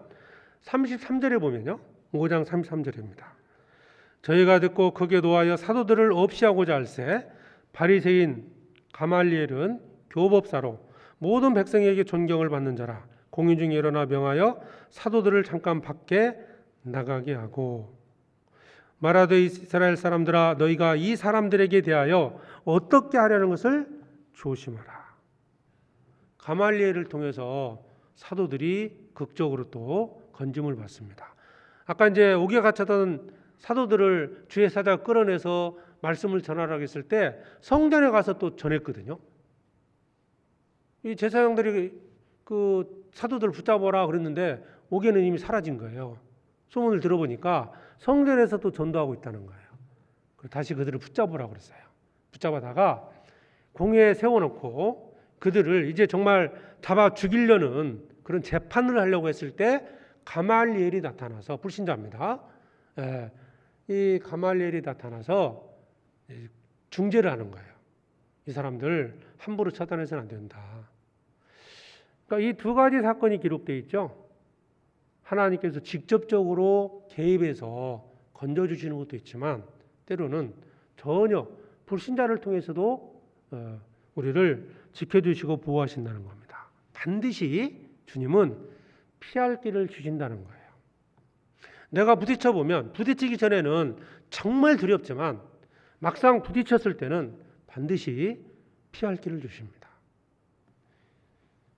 33절에 보면요. 5장 33절입니다. 저희가 듣고 거기에 노하여 사도들을 없이 하고자 할세 바리새인 가말리엘은 교법사로 모든 백성에게 존경을 받는 자라. 공인 중에 일어나 명하여 사도들을 잠깐 밖에 나가게 하고 말하되 이스라엘 사람들아 너희가 이 사람들에게 대하여 어떻게 하려는 것을 조심하라. 가말리엘을 통해서 사도들이 극적으로 또 건짐을 받습니다. 아까 이제 옥에 갇혔던 사도들을 주의 사자가 끌어내서 말씀을 전하라고 했을 때 성전에 가서 또 전했거든요. 이 제사장들이 그 사도들을 붙잡아라 그랬는데 옥에는 이미 사라진 거예요. 소문을 들어보니까 성전에서 또 전도하고 있다는 거예요. 다시 그들을 붙잡으라고 그랬어요. 붙잡아다가 공회에 세워놓고 그들을 이제 정말 잡아 죽이려는 그런 재판을 하려고 했을 때 가말리엘이 나타나서 불신자입니다. 이 가말리엘이 나타나서 중재를 하는 거예요. 이 사람들 함부로 처단해서는 안 된다. 그러니까 이 두 가지 사건이 기록되어 있죠. 하나님께서 직접적으로 개입해서 건져주시는 것도 있지만 때로는 전혀 불신자를 통해서도 우리를 지켜주시고 보호하신다는 겁니다. 반드시 주님은 피할 길을 주신다는 거예요. 내가 부딪혀보면 부딪히기 전에는 정말 두렵지만 막상 부딪혔을 때는 반드시 피할 길을 주십니다.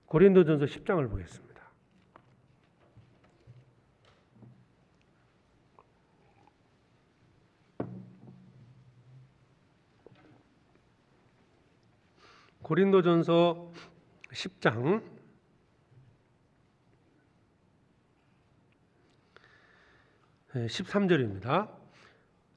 고린도전서 10장을 보겠습니다. 고린도전서 10장 13절입니다.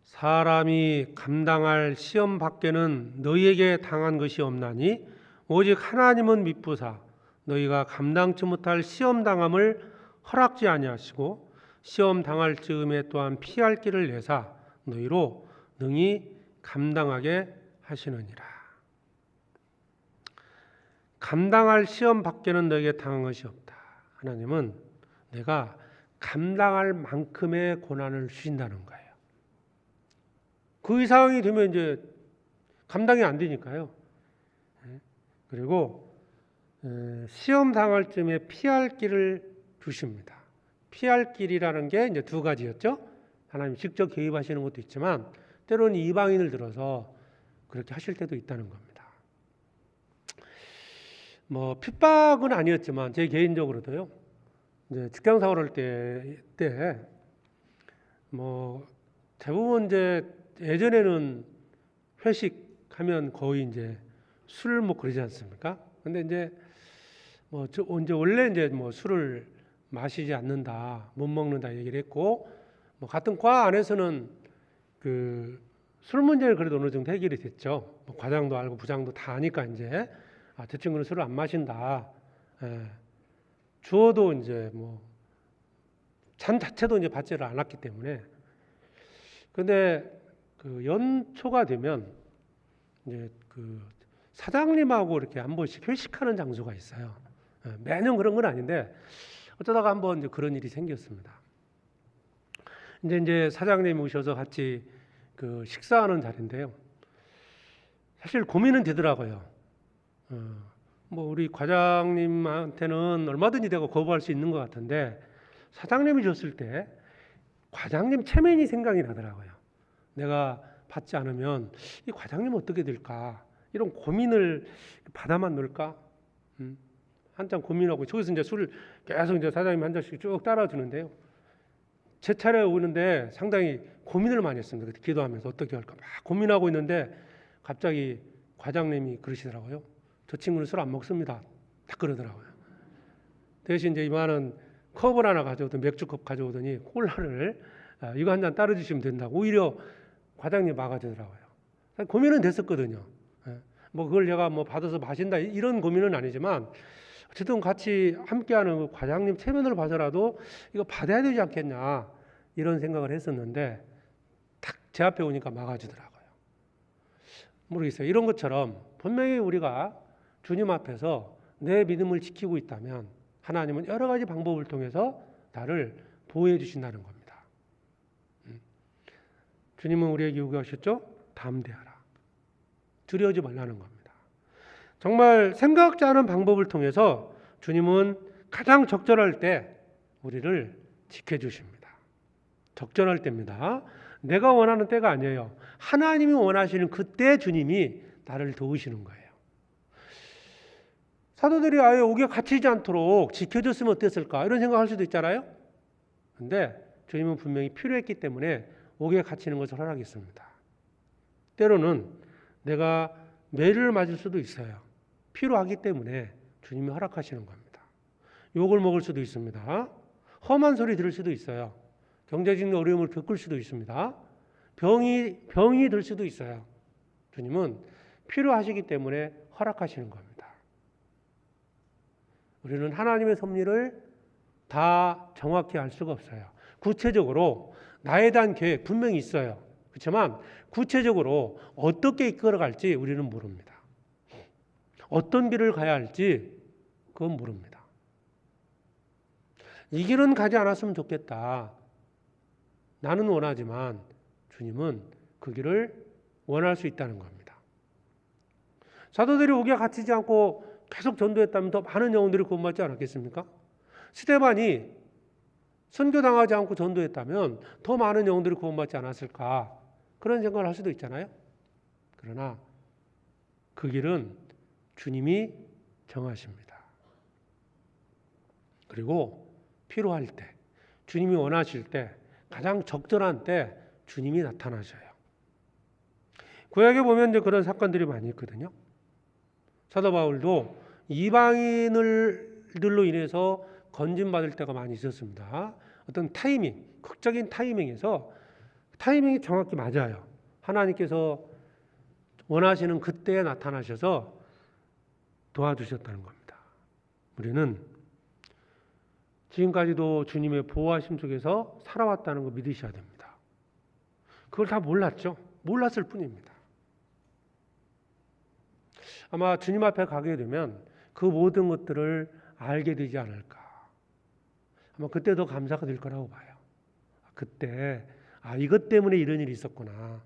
사람이 감당할 시험 밖에는 너희에게 당한 것이 없나니 오직 하나님은 미쁘사 너희가 감당치 못할 시험 당함을 허락지 아니하시고 시험 당할 즈음에 또한 피할 길을 내사 너희로 능히 감당하게 하시느니라. 감당할 시험 밖에는 너에게 당한 것이 없다. 하나님은 내가 감당할 만큼의 고난을 주신다는 거예요. 그 이상이 되면 이제 감당이 안 되니까요. 그리고 시험 당할 쯤에 피할 길을 주십니다. 피할 길이라는 게 이제 두 가지였죠. 하나님 직접 개입하시는 것도 있지만 때로는 이방인을 들어서 그렇게 하실 때도 있다는 겁니다. 뭐 핍박은 아니었지만 제 개인적으로도요. 이제 직장 생활할 때 뭐 대부분 이제 예전에는 회식하면 거의 이제 술 뭐 그러지 않습니까? 근데 이제 뭐 이제 원래 이제 뭐 술을 마시지 않는다, 못 먹는다 얘기를 했고, 뭐 같은 과 안에서는 그 술 문제는 그래도 어느 정도 해결이 됐죠. 뭐 과장도 알고 부장도 다 아니까 이제 저 친구는 술을 안 마신다. 주어도 이제 뭐 잔 자체도 이제 받지를 않았기 때문에. 근데 그 연초가 되면 이제 그 사장님하고 이렇게 한 번씩 회식하는 장소가 있어요. 매년 그런 건 아닌데 어쩌다가 한번 이제 그런 일이 생겼습니다. 이제 사장님이 오셔서 같이 그 식사하는 자리인데요. 사실 고민은 되더라고요. 뭐 우리 과장님한테는 얼마든지 내가 거부할 수 있는 것 같은데 사장님이 줬을 때 과장님 체면이 생각이 나더라고요. 내가 받지 않으면 이 과장님 어떻게 될까? 이런 고민을 받아만 놓을까? 한참 고민하고 저기서 이제 술을 계속 이제 사장님 한 잔씩 쭉 따라주는데요. 제 차례 오는데 상당히 고민을 많이 했습니다. 기도하면서 어떻게 할까 막 고민하고 있는데 갑자기 과장님이 그러시더라고요. 저 친구는 술 안 먹습니다. 딱 그러더라고요. 대신 이제 이만한 컵을 하나 가져오더니 맥주컵 가져오더니 콜라를 이거 한 잔 따라주시면 된다고 오히려 과장님 막아주더라고요. 고민은 됐었거든요. 뭐 그걸 제가 뭐 받아서 마신다 이런 고민은 아니지만 어쨌든 같이 함께하는 과장님 체면을 봐서라도 이거 받아야 되지 않겠냐 이런 생각을 했었는데 딱 제 앞에 오니까 막아주더라고요. 모르겠어요. 이런 것처럼 분명히 우리가 주님 앞에서 내 믿음을 지키고 있다면 하나님은 여러 가지 방법을 통해서 나를 보호해 주신다는 겁니다. 주님은 우리에게 요구하셨죠? 담대하라. 두려워하지 말라는 겁니다. 정말 생각지 않은 방법을 통해서 주님은 가장 적절할 때 우리를 지켜주십니다. 적절할 때입니다. 내가 원하는 때가 아니에요. 하나님이 원하시는 그때 주님이 나를 도우시는 거예요. 사도들이 아예 옥에 갇히지 않도록 지켜줬으면 어땠을까 이런 생각할 수도 있잖아요. 그런데 주님은 분명히 필요했기 때문에 옥에 갇히는 것을 허락했습니다. 때로는 내가 매를 맞을 수도 있어요. 필요하기 때문에 주님이 허락하시는 겁니다. 욕을 먹을 수도 있습니다. 험한 소리 들을 수도 있어요. 경제적인 어려움을 겪을 수도 있습니다. 병이 들 수도 있어요. 주님은 필요하시기 때문에 허락하시는 겁니다. 우리는 하나님의 섭리를 다 정확히 알 수가 없어요. 구체적으로 나에 대한 계획 분명히 있어요. 그렇지만 구체적으로 어떻게 이끌어갈지 우리는 모릅니다. 어떤 길을 가야 할지 그건 모릅니다. 이 길은 가지 않았으면 좋겠다. 나는 원하지만 주님은 그 길을 원할 수 있다는 겁니다. 사도들이 옥에 갇히지 않고 계속 전도했다면 더 많은 영혼들이 구원받지 않았겠습니까? 스데반이 선교당하지 않고 전도했다면 더 많은 영혼들이 구원받지 않았을까? 그런 생각을 할 수도 있잖아요. 그러나 그 길은 주님이 정하십니다. 그리고 필요할 때, 주님이 원하실 때, 가장 적절한 때 주님이 나타나셔요. 구약에 보면 이제 그런 사건들이 많이 있거든요. 사도 바울도 이방인들로 인해서 건진받을 때가 많이 있었습니다. 어떤 타이밍, 극적인 타이밍에서 타이밍이 정확히 맞아요. 하나님께서 원하시는 그때에 나타나셔서 도와주셨다는 겁니다. 우리는 지금까지도 주님의 보호하심 속에서 살아왔다는 거 믿으셔야 됩니다. 그걸 다 몰랐죠. 몰랐을 뿐입니다. 아마 주님 앞에 가게 되면 그 모든 것들을 알게 되지 않을까. 아마 그때 더 감사가 될 거라고 봐요. 그때 이것 때문에 이런 일이 있었구나.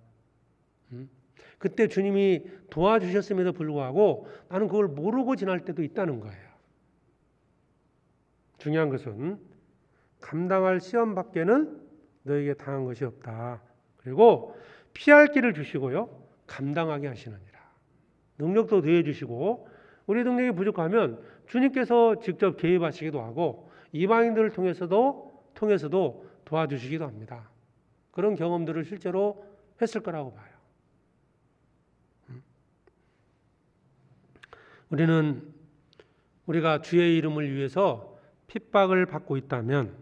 그때 주님이 도와주셨음에도 불구하고 나는 그걸 모르고 지날 때도 있다는 거예요. 중요한 것은 감당할 시험밖에는 너에게 당한 것이 없다. 그리고 피할 길을 주시고요. 감당하게 하시느니라. 능력도 더해 주시고 우리 능력이 부족하면 주님께서 직접 개입하시기도 하고 이방인들을 통해서도 도와주시기도 합니다. 그런 경험들을 실제로 했을 거라고 봐요. 우리가 주의 이름을 위해서 핍박을 받고 있다면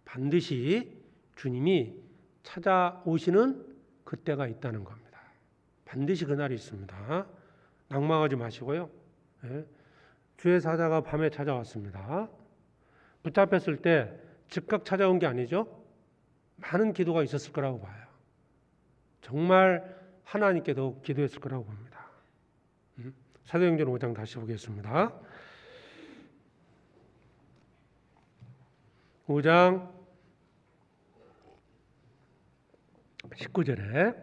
반드시 주님이 찾아오시는 그때가 있다는 겁니다. 반드시 그날이 있습니다. 낭망하지 마시고요. 주의 사자가 밤에 찾아왔습니다. 붙잡혔을 때 즉각 찾아온 게 아니죠. 많은 기도가 있었을 거라고 봐요. 정말 하나님께도 기도했을 거라고 봅니다. 사도행전 5장 다시 보겠습니다. 5장 19절에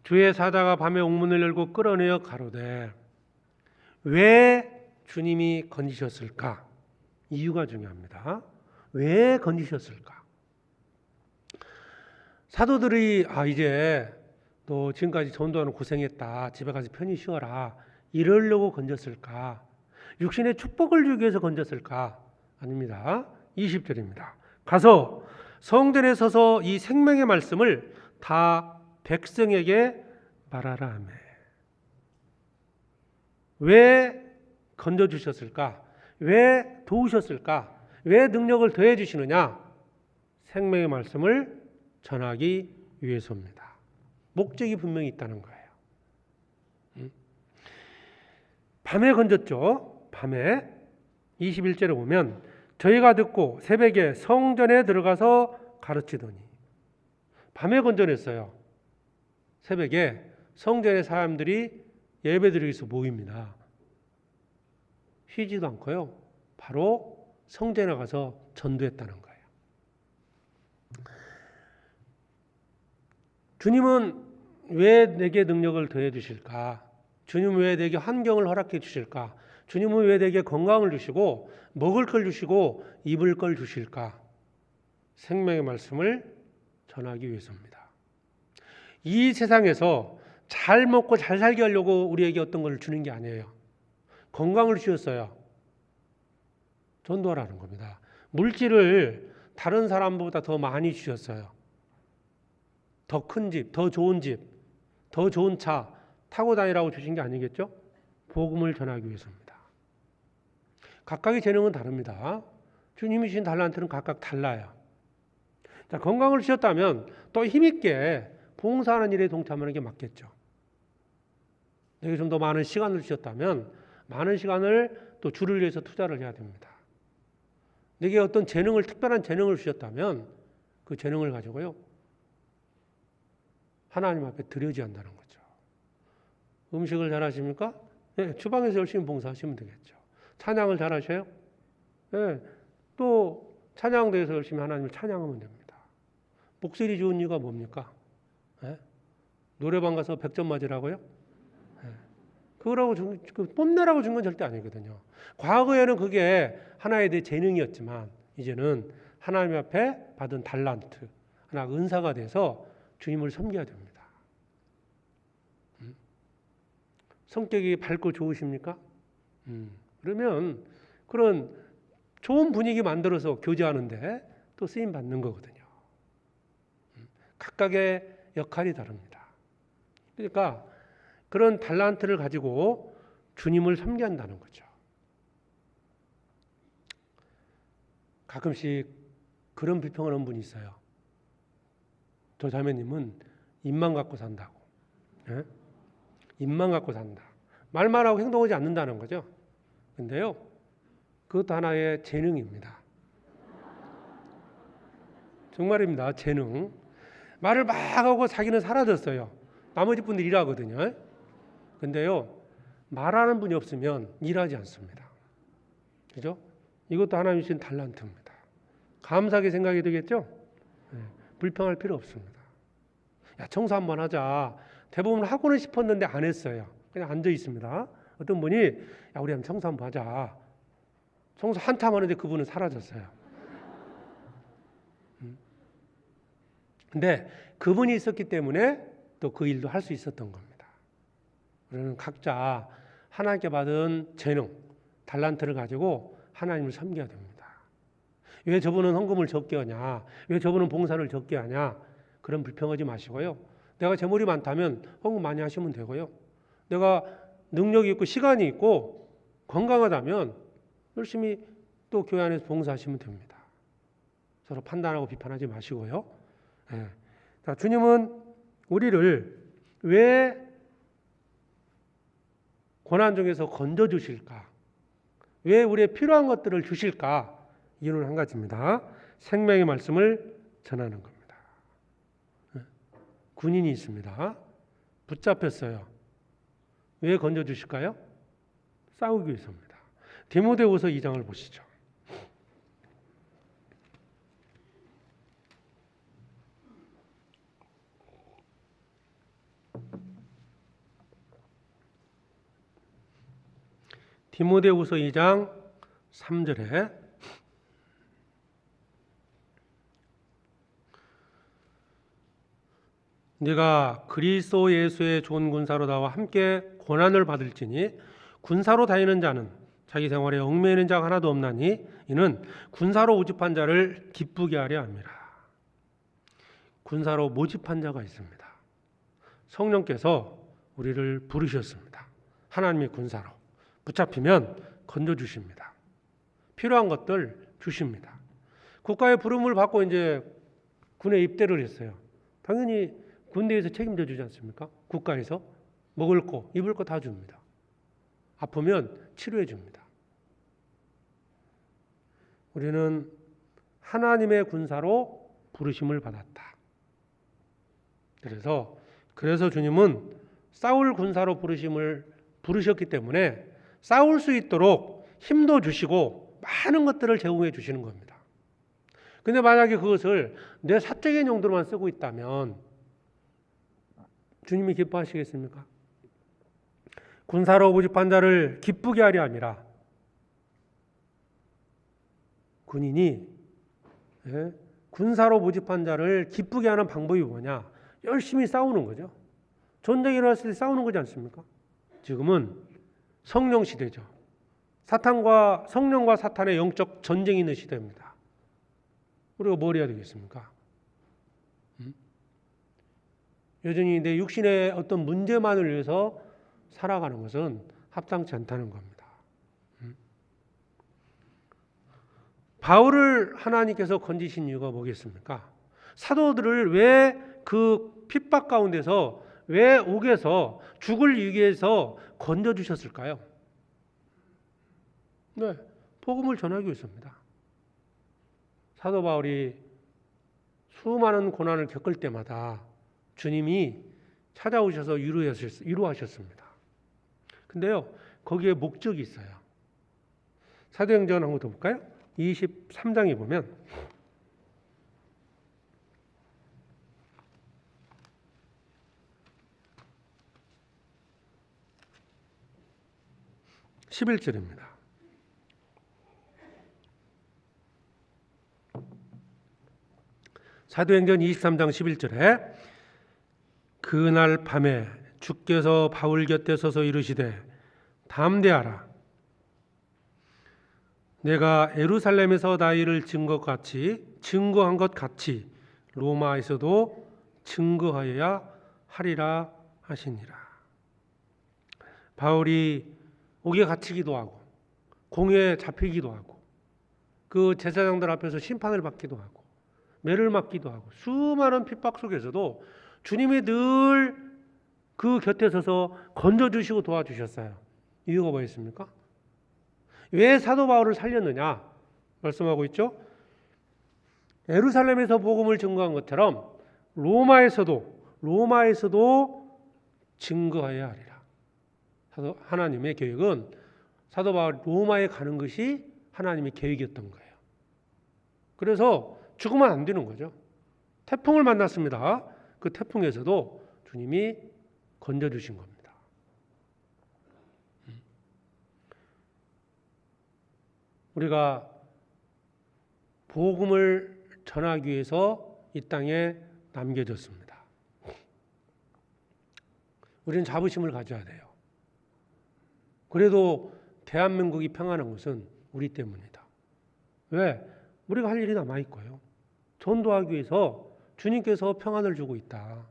주의 사자가 밤에 옥문을 열고 끌어내어 가로되 왜 주님이 건지셨을까? 이유가 중요합니다. 왜 건지셨을까? 사도들이 이제 너 지금까지 전도하는 고생했다. 집에 가서 편히 쉬어라. 이러려고 건졌을까? 육신의 축복을 주기 위해서 건졌을까? 아닙니다. 20절입니다. 가서 성전에 서서 이 생명의 말씀을 다 백성에게 말하라 하매. 왜 건져주셨을까? 왜 도우셨을까? 왜 능력을 더해 주시느냐? 생명의 말씀을 전하기 위해서입니다. 목적이 분명히 있다는 거예요. 밤에 건졌죠. 밤에 21절에 보면 저희가 듣고 새벽에 성전에 들어가서 가르치더니 밤에 건져냈어요. 새벽에 성전에 사람들이 예배드리기 위해서 모입니다. 쉬지도 않고요. 바로 성전에 가서 전도했다는 거예요. 주님은 왜 내게 능력을 더해 주실까? 주님은 왜 내게 환경을 허락해 주실까? 주님은 왜 내게 건강을 주시고 먹을 걸 주시고 입을 걸 주실까? 생명의 말씀을 전하기 위해서입니다. 이 세상에서 잘 먹고 잘 살게 하려고 우리에게 어떤 걸 주는 게 아니에요. 건강을 주셨어요. 전도하라는 겁니다. 물질을 다른 사람보다 더 많이 주셨어요. 더 큰 집, 더 좋은 집, 더 좋은 차 타고 다니라고 주신 게 아니겠죠? 복음을 전하기 위해서입니다. 각각의 재능은 다릅니다. 주님이 주신 달란트는 각각 달라요. 자, 건강을 주셨다면 또 힘있게 봉사하는 일에 동참하는 게 맞겠죠. 내게 좀 더 많은 시간을 주셨다면 많은 시간을 또 주를 위해서 투자를 해야 됩니다. 내게 어떤 특별한 재능을 주셨다면 그 재능을 가지고요. 하나님 앞에 드려져야 한다는 거죠. 음식을 잘하십니까? 네, 주방에서 열심히 봉사하시면 되겠죠. 찬양을 잘하셔요? 네, 또 찬양대에서 열심히 하나님을 찬양하면 됩니다. 목소리 좋은 이유가 뭡니까? 네? 노래방 가서 100점 맞으라고요? 네. 그거라고 뽐내라고 준 건 절대 아니거든요. 과거에는 그게 하나의 재능이었지만 이제는 하나님 앞에 받은 달란트, 하나 은사가 돼서 주님을 섬겨야 됩니다. 성격이 밝고 좋으십니까? 그러면 그런 좋은 분위기 만들어서 교제하는데 또 쓰임 받는 거거든요. 각각의 역할이 다릅니다. 그러니까 그런 달란트를 가지고 주님을 섬겨야 한다는 거죠. 가끔씩 그런 비평을 하는 분이 있어요. 저 자매님은 입만 갖고 산다고. 예? 입만 갖고 산다. 말만 하고 행동하지 않는다는 거죠. 근데요, 그것도 하나의 재능입니다. 정말입니다. 재능. 말을 막 하고 자기는 사라졌어요. 나머지 분들이 일하거든요. 근데요, 말하는 분이 없으면 일하지 않습니다. 그죠? 이것도 하나님 주신 달란트입니다. 감사하게 생각이 되겠죠? 불평할 필요 없습니다. 야, 청소 한번 하자. 대부분 하고는 싶었는데 안 했어요. 그냥 앉아 있습니다. 어떤 분이 야, 우리 한번 청소 한번 하자. 청소 한참 하는데 그분은 사라졌어요. 근데 그분이 있었기 때문에 또 그 일도 할 수 있었던 겁니다. 우리는 각자 하나님께 받은 재능, 달란트를 가지고 하나님을 섬겨야 됩니다. 왜 저분은 헌금을 적게 하냐? 왜 저분은 봉사를 적게 하냐? 그런 불평하지 마시고요. 내가 재물이 많다면 헌금 많이 하시면 되고요. 내가 능력이 있고 시간이 있고 건강하다면 열심히 또 교회 안에서 봉사하시면 됩니다. 서로 판단하고 비판하지 마시고요. 예. 자, 주님은 우리를 왜 고난 중에서 건져주실까? 왜 우리의 필요한 것들을 주실까? 이유는 한 가지입니다. 생명의 말씀을 전하는 겁니다. 군인이 있습니다. 붙잡혔어요. 왜 건져주실까요? 싸우기 위해서입니다. 디모데후서 2장을 보시죠. 디모데후서 2장 3절에 네가 그리스도 예수의 좋은 군사로 나와 함께 고난을 받을지니 군사로 다니는 자는 자기 생활에 얽매이는 자가 하나도 없나니 이는 군사로 모집한 자를 기쁘게 하려 함이라. 군사로 모집한 자가 있습니다. 성령께서 우리를 부르셨습니다. 하나님의 군사로. 붙잡히면 건져주십니다. 필요한 것들 주십니다. 국가의 부름을 받고 이제 군에 입대를 했어요. 당연히 군대에서 책임져 주지 않습니까? 국가에서 먹을 거, 입을 거 다 줍니다. 아프면 치료해 줍니다. 우리는 하나님의 군사로 부르심을 받았다. 그래서 주님은 싸울 군사로 부르셨기 때문에 싸울 수 있도록 힘도 주시고 많은 것들을 제공해 주시는 겁니다. 근데 만약에 그것을 내 사적인 용도로만 쓰고 있다면 주님이 기뻐하시겠습니까? 군사로 모집한 자를 기쁘게 하려 함이라. 군인이 군사로 모집한 자를 기쁘게 하는 방법이 뭐냐? 열심히 싸우는 거죠. 전쟁이 일어났을 때 싸우는 거지 않습니까? 지금은 성령 시대죠. 성령과 사탄의 영적 전쟁이 있는 시대입니다. 우리가 뭘 해야 되겠습니까? 여전히 내 육신의 어떤 문제만을 위해서 살아가는 것은 합당치 않다는 겁니다. 바울을 하나님께서 건지신 이유가 뭐겠습니까? 사도들을 왜 그 핍박 가운데서 왜 옥에서 죽을 위기에서 건져주셨을까요? 네, 복음을 전하기 위해서입니다. 사도 바울이 수많은 고난을 겪을 때마다 주님이 찾아오셔서 위로하셨습니다. 근데요, 거기에 목적이 있어요. 사도행전 한 번 더 볼까요? 23장에 보면 11절입니다. 사도행전 23장 11절에 그날 밤에 주께서 바울 곁에 서서 이르시되 담대하라. 내가 예루살렘에서 너희를 증거한 것 같이 로마에서도 증거하여야 하리라 하시니라. 바울이 옥에 갇히기도 하고 공회에 잡히기도 하고 그 제사장들 앞에서 심판을 받기도 하고 매를 맞기도 하고 수많은 핍박 속에서도 주님이 늘 그 곁에 서서 건져주시고 도와주셨어요. 이유가 뭐였습니까? 왜 사도 바울을 살렸느냐 말씀하고 있죠. 예루살렘에서 복음을 증거한 것처럼 로마에서도 증거해야 하리라. 하나님의 계획은 사도 바울이 로마에 가는 것이 하나님의 계획이었던 거예요. 그래서 죽으면 안 되는 거죠. 태풍을 만났습니다. 그 태풍에서도 주님이 건져주신 겁니다. 우리가 복음을 전하기 위해서 이 땅에 남겨졌습니다. 우리는 자부심을 가져야 돼요. 그래도 대한민국이 평안한 것은 우리 때문이다. 왜? 우리가 할 일이 남아있고요. 전도하기 위해서 주님께서 평안을 주고 있다.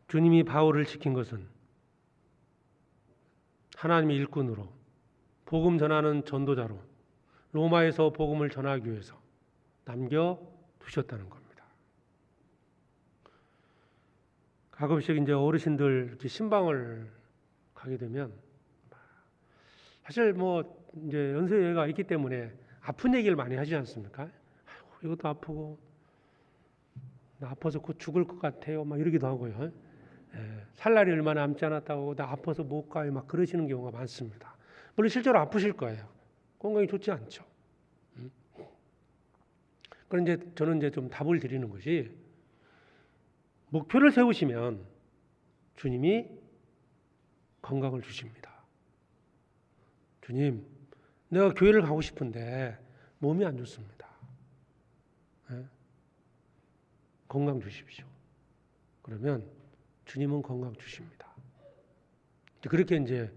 주님이 바울을 지킨 것은 하나님의 일꾼으로, 복음 전하는 전도자로 로마에서 복음을 전하기 위해서 남겨두셨다는 겁니다. 가끔씩 이제 어르신들 이렇게 신방을 가게 되면 사실 뭐 이제 연세가 있기 때문에 아픈 얘기를 많이 하지 않습니까? 아이고, 이것도 아프고 나 아파서 곧 죽을 것 같아요. 막 이러기도 하고요. 살 날이 얼마 남지 않았다고 나 아파서 못 가요. 막 그러시는 경우가 많습니다. 물론 실제로 아프실 거예요. 건강이 좋지 않죠. 그런데 저는 이제 좀 답을 드리는 것이, 목표를 세우시면 주님이 건강을 주십니다. 주님, 내가 교회를 가고 싶은데 몸이 안 좋습니다. 건강 주십시오. 그러면 주님은 건강 주십니다. 그렇게 이제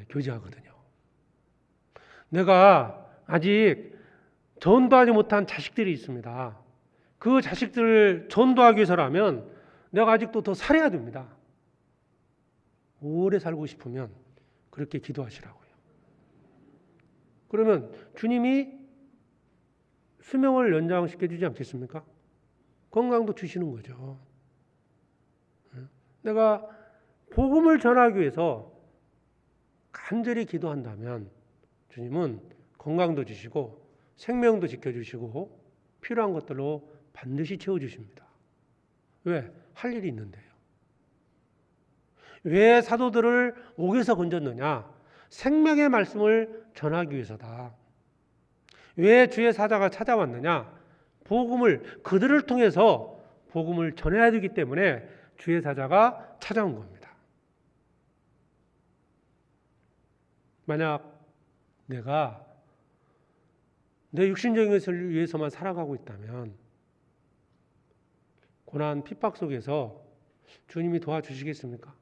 교제하거든요. 내가 아직 전도하지 못한 자식들이 있습니다. 그 자식들을 전도하기 위해서라면 내가 아직도 더 살아야 됩니다. 오래 살고 싶으면 그렇게 기도하시라고요. 그러면 주님이 수명을 연장시켜 주지 않겠습니까? 건강도 주시는 거죠. 내가 복음을 전하기 위해서 간절히 기도한다면 주님은 건강도 주시고 생명도 지켜주시고 필요한 것들로 반드시 채워주십니다. 왜? 할 일이 있는데요. 왜 사도들을 옥에서 건졌느냐? 생명의 말씀을 전하기 위해서다. 왜 주의 사자가 찾아왔느냐? 복음을, 그들을 통해서 복음을 전해야 되기 때문에 주의 사자가 찾아온 겁니다. 만약 내가 내 육신적인 것을 위해서만 살아가고 있다면 고난 핍박 속에서 주님이 도와주시겠습니까?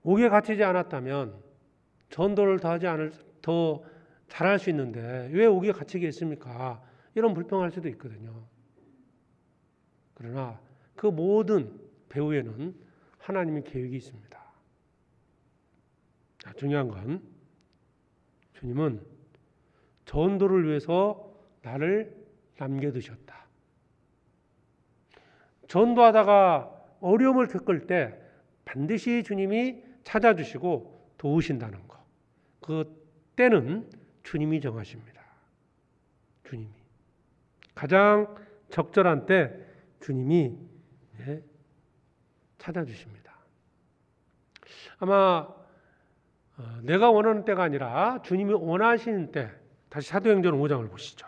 옥에 갇히지 않았다면 전도를 더 잘할 수 있는데 왜 옥에 갇히게 했습니까? 이런 불평할 수도 있거든요. 그러나 그 모든 배후에는 하나님의 계획이 있습니다. 중요한 건 주님은 전도를 위해서 나를 남겨두셨다. 전도하다가 어려움을 겪을 때 반드시 주님이 찾아주시고 도우신다는 것. 그 때는 주님이 정하십니다. 주님이. 가장 적절한 때 주님이 찾아주십니다. 아마 내가 원하는 때가 아니라 주님이 원하시는 때, 다시 사도행전 5장을 보시죠.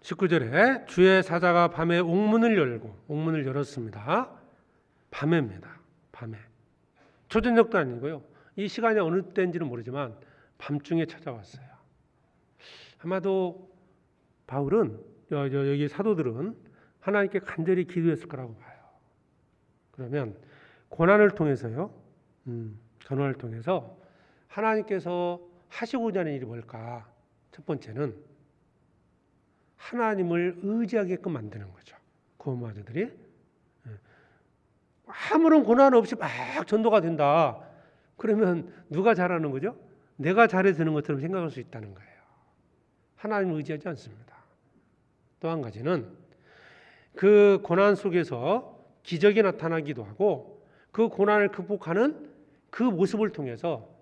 19절에 주의 사자가 밤에 옥문을 열었습니다. 밤에입니다. 밤에. 초저녁도 아니고요. 이 시간이 어느 때인지는 모르지만 밤중에 찾아왔어요. 아마도 바울은, 여기 사도들은 하나님께 간절히 기도했을 거라고 봐요. 그러면 고난을 통해서요, 전화를 통해서 하나님께서 하시고자 하는 일이 뭘까? 첫 번째는 하나님을 의지하게끔 만드는 거죠. 구원받은 아무런 고난 없이 막 전도가 된다. 그러면 누가 잘하는 거죠? 내가 잘해서 되는 것처럼 생각할 수 있다는 거예요. 하나님을 의지하지 않습니다. 또 한 가지는 그 고난 속에서 기적이 나타나기도 하고 그 고난을 극복하는 그 모습을 통해서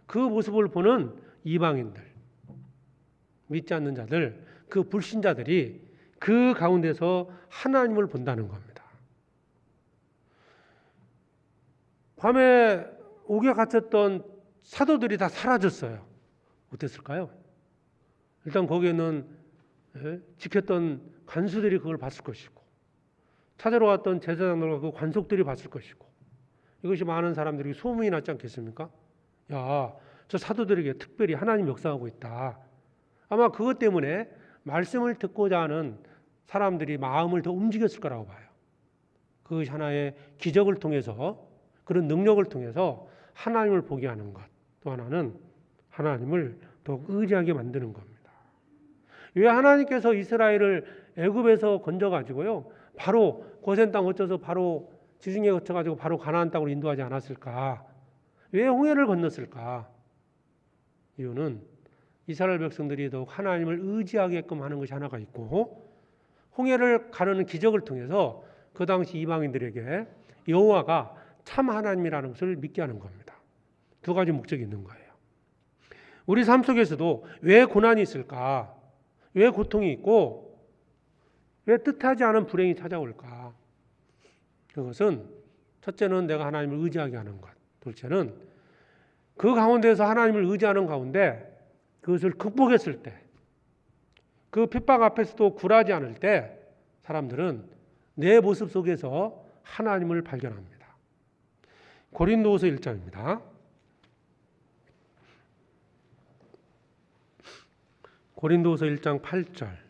그 모습을 보는 이방인들, 믿지 않는 자들, 그 불신자들이 그 가운데서 하나님을 본다는 겁니다. 밤에 옥에 갇혔던 사도들이 다 사라졌어요. 어땠을까요? 일단 거기에는 지켰던 간수들이 그걸 봤을 것이고, 찾으러 왔던 제사장들과 그 관속들이 봤을 것이고, 이것이 많은 사람들이 소문이 났지 않겠습니까? 야, 저 사도들에게 특별히 하나님 역사하고 있다. 아마 그것 때문에 말씀을 듣고자 하는 사람들이 마음을 더 움직였을 거라고 봐요. 그것이 하나의 기적을 통해서, 그런 능력을 통해서 하나님을 보게 하는 것. 또 하나는 하나님을 더욱 의지하게 만드는 겁니다. 왜 하나님께서 이스라엘을 애굽에서 건져가지고요, 바로 고센 땅 거쳐서 바로 지중해 거쳐가지고 바로 가나안 땅으로 인도하지 않았을까? 왜 홍해를 건넜을까? 이유는 이스라엘 백성들이 더욱 하나님을 의지하게끔 하는 것이 하나가 있고, 홍해를 가르는 기적을 통해서 그 당시 이방인들에게 여호와가 참 하나님이라는 것을 믿게 하는 겁니다. 두 가지 목적이 있는 거예요. 우리 삶 속에서도 왜 고난이 있을까? 왜 고통이 있고 왜 뜻하지 않은 불행이 찾아올까? 그것은 첫째는 내가 하나님을 의지하게 하는 것, 둘째는 그 가운데서 하나님을 의지하는 가운데 그것을 극복했을 때, 그 핍박 앞에서도 굴하지 않을 때 사람들은 내 모습 속에서 하나님을 발견합니다. 고린도후서 1장입니다. 고린도후서 1장 8절.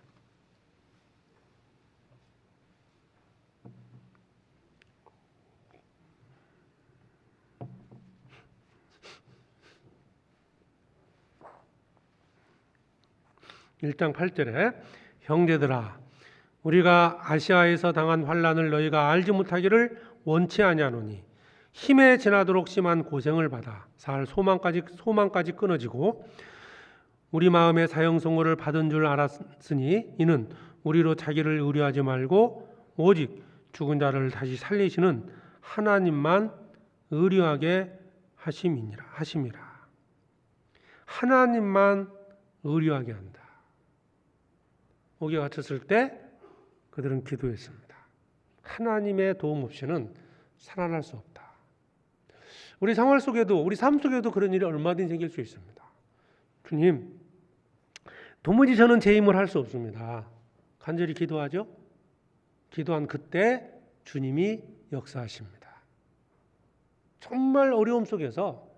(1장 8절에) 형제들아, 우리가 아시아에서 당한 환난을 너희가 알지 못하기를 원치 아니하노니 힘에 지나도록 심한 고생을 받아 살 소망까지 끊어지고 우리 마음에 사형선고를 받은 줄 알았으니 이는 우리로 자기를 의뢰하지 말고 오직 죽은 자를 다시 살리시는 하나님만 의뢰하게 하심이라. 하나님만 의뢰하게 한다. 옥에 갇혔을 때 그들은 기도했습니다. 하나님의 도움 없이는 살아날 수 없다. 우리 생활 속에도, 우리 삶 속에도 그런 일이 얼마든지 생길 수 있습니다. 주님, 도무지 저는 제 힘을 할 수 없습니다. 간절히 기도하죠. 기도한 그때 주님이 역사하십니다. 정말 어려움 속에서,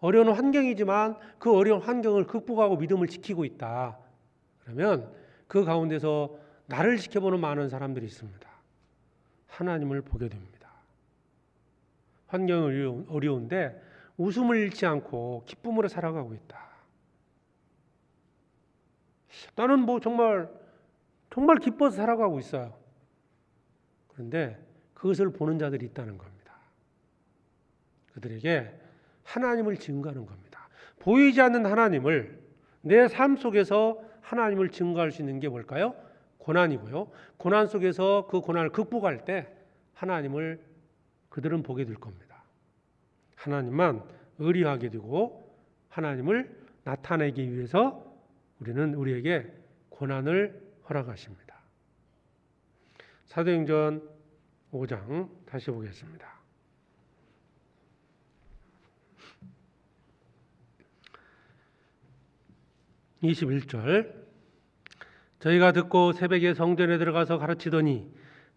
어려운 환경이지만 그 어려운 환경을 극복하고 믿음을 지키고 있다. 그러면 그 가운데서 나를 지켜보는 많은 사람들이 있습니다. 하나님을 보게 됩니다. 환경이 어려운데 웃음을 잃지 않고 기쁨으로 살아가고 있다. 나는 정말 기뻐서 살아가고 있어요. 그런데 그것을 보는 자들이 있다는 겁니다. 그들에게 하나님을 증거하는 겁니다. 보이지 않는 하나님을, 내 삶 속에서 하나님을 증거할 수 있는 게 뭘까요? 고난이고요. 고난 속에서 그 고난을 극복할 때 하나님을 그들은 보게 될 겁니다. 하나님만 의리하게 되고 하나님을 나타내기 위해서 우리에게 고난을 허락하십니다. 사도행전 5장 다시 보겠습니다. 21절. 저희가 듣고 새벽에 성전에 들어가서 가르치더니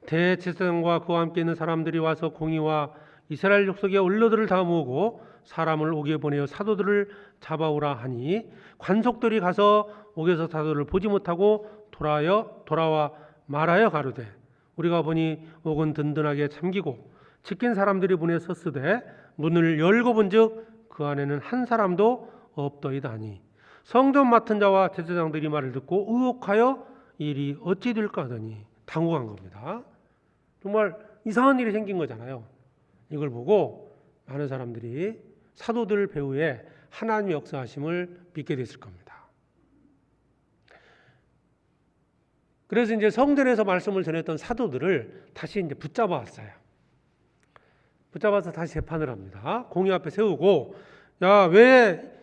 대제사장과 그와 함께 있는 사람들이 와서 공의와 이스라엘 족속의 원로들을 다 모으고 사람을 옥에 보내어 사도들을 잡아오라 하니 관속들이 가서 옥에서 사도를 보지 못하고 돌아와 말하여 가로되 우리가 보니 옥은 든든하게 잠기고 지킨 사람들이 문에 섰으되 문을 열고 본즉 그 안에는 한 사람도 없더이다 하니 성전 맡은 자와 제사장들이 말을 듣고 의혹하여 일이 어찌 될까 하더니 당혹한 겁니다. 정말 이상한 일이 생긴 거잖아요. 이걸 보고 많은 사람들이 사도들 배후에 하나님의 역사하심을 믿게 됐을 겁니다. 그래서 이제 성전에서 말씀을 전했던 사도들을 다시 이제 붙잡아서 다시 재판을 합니다. 공의 앞에 세우고, 야, 왜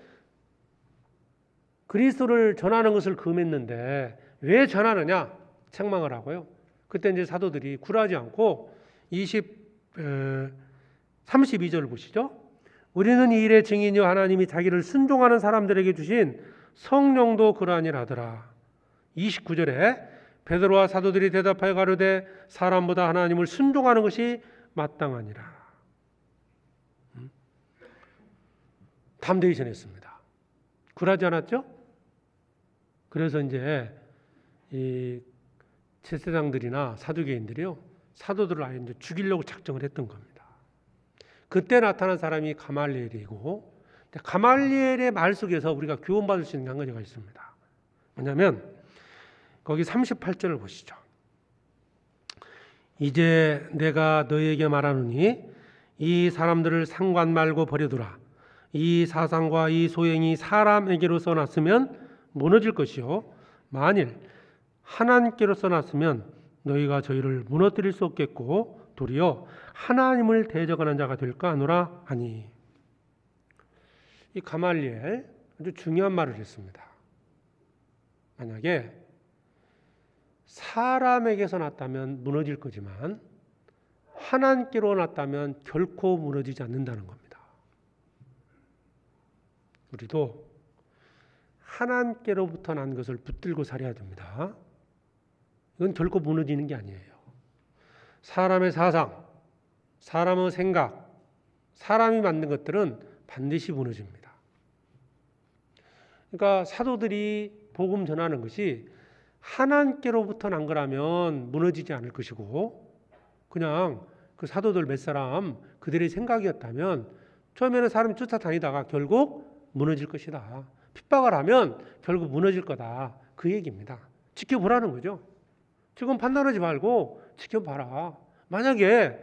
그리스도를 전하는 것을 금했는데 왜 전하느냐? 책망을 하고요. 그때 이제 사도들이 굴하지 않고 32절 보시죠. 우리는 이 일의 증인이요 하나님이 자기를 순종하는 사람들에게 주신 성령도 그러하니라더라. 29절에 베드로와 사도들이 대답하여 가로되 사람보다 하나님을 순종하는 것이 마땅하니라. 담대히 전했습니다. 굴하지 않았죠? 그래서 이제 이 제사장들이나 사두개인들이요, 사도들을 아예 이제 죽이려고 작정을 했던 겁니다. 그때 나타난 사람이 가말리엘이고, 가말리엘의 말 속에서 우리가 교훈받을 수 있는 한 가지가 있습니다. 뭐냐면 거기 38절을 보시죠. 이제 내가 너희에게 말하노니 이 사람들을 상관 말고 버려두라. 이 사상과 이 소행이 사람에게로 써놨으면 무너질 것이요 만일 하나님께로 써놨으면 너희가 저희를 무너뜨릴 수 없겠고 도리어 하나님을 대적하는 자가 될까 하노라 하니. 이 가말리엘 아주 중요한 말을 했습니다. 만약에 사람에게서 났다면 무너질 거지만 하나님께로 났다면 결코 무너지지 않는다는 겁니다. 우리도 하나님께로부터 난 것을 붙들고 살아야 됩니다. 이건 결코 무너지는 게 아니에요. 사람의 사상, 사람의 생각, 사람이 만든 것들은 반드시 무너집니다. 그러니까 사도들이 복음 전하는 것이 하나님께로부터 난 거라면 무너지지 않을 것이고, 그냥 그 사도들 몇 사람 그들의 생각이었다면 처음에는 사람이 쫓아다니다가 결국 무너질 것이다. 핍박을 하면 결국 무너질 거다. 그 얘기입니다. 지켜보라는 거죠. 지금 판단하지 말고 지켜봐라. 만약에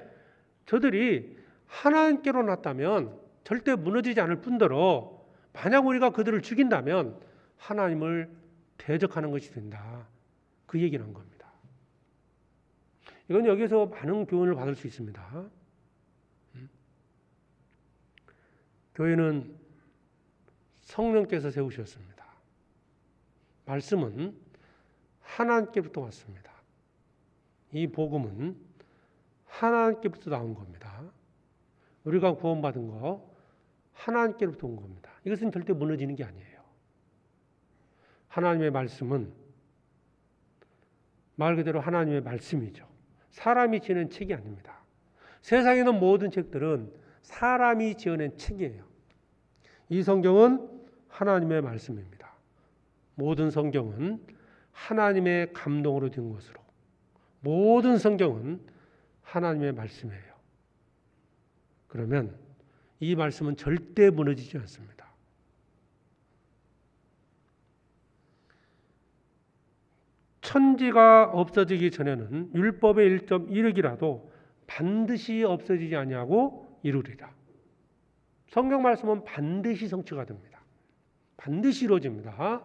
저들이 하나님께로 났다면 절대 무너지지 않을 뿐더러 만약 우리가 그들을 죽인다면 하나님을 대적하는 것이 된다. 그 얘기를 한 겁니다. 이건 여기서 많은 교훈을 받을 수 있습니다. 교회는 성령께서 세우셨습니다. 말씀은 하나님께부터 왔습니다. 이 복음은 하나님께부터 나온 겁니다. 우리가 구원받은 거 하나님께로부터 온 겁니다. 이것은 절대 무너지는 게 아니에요. 하나님의 말씀은 말 그대로 하나님의 말씀이죠. 사람이 지어낸 책이 아닙니다. 세상에 있는 모든 책들은 사람이 지어낸 책이에요. 이 성경은 하나님의 말씀입니다. 모든 성경은 하나님의 감동으로 된 것으로, 모든 성경은 하나님의 말씀이에요. 그러면 이 말씀은 절대 무너지지 않습니다. 천지가 없어지기 전에는 율법의 1.1획이라도 반드시 없어지지 아니하고 이루리라. 성경 말씀은 반드시 성취가 됩니다. 반드시 이루어집니다.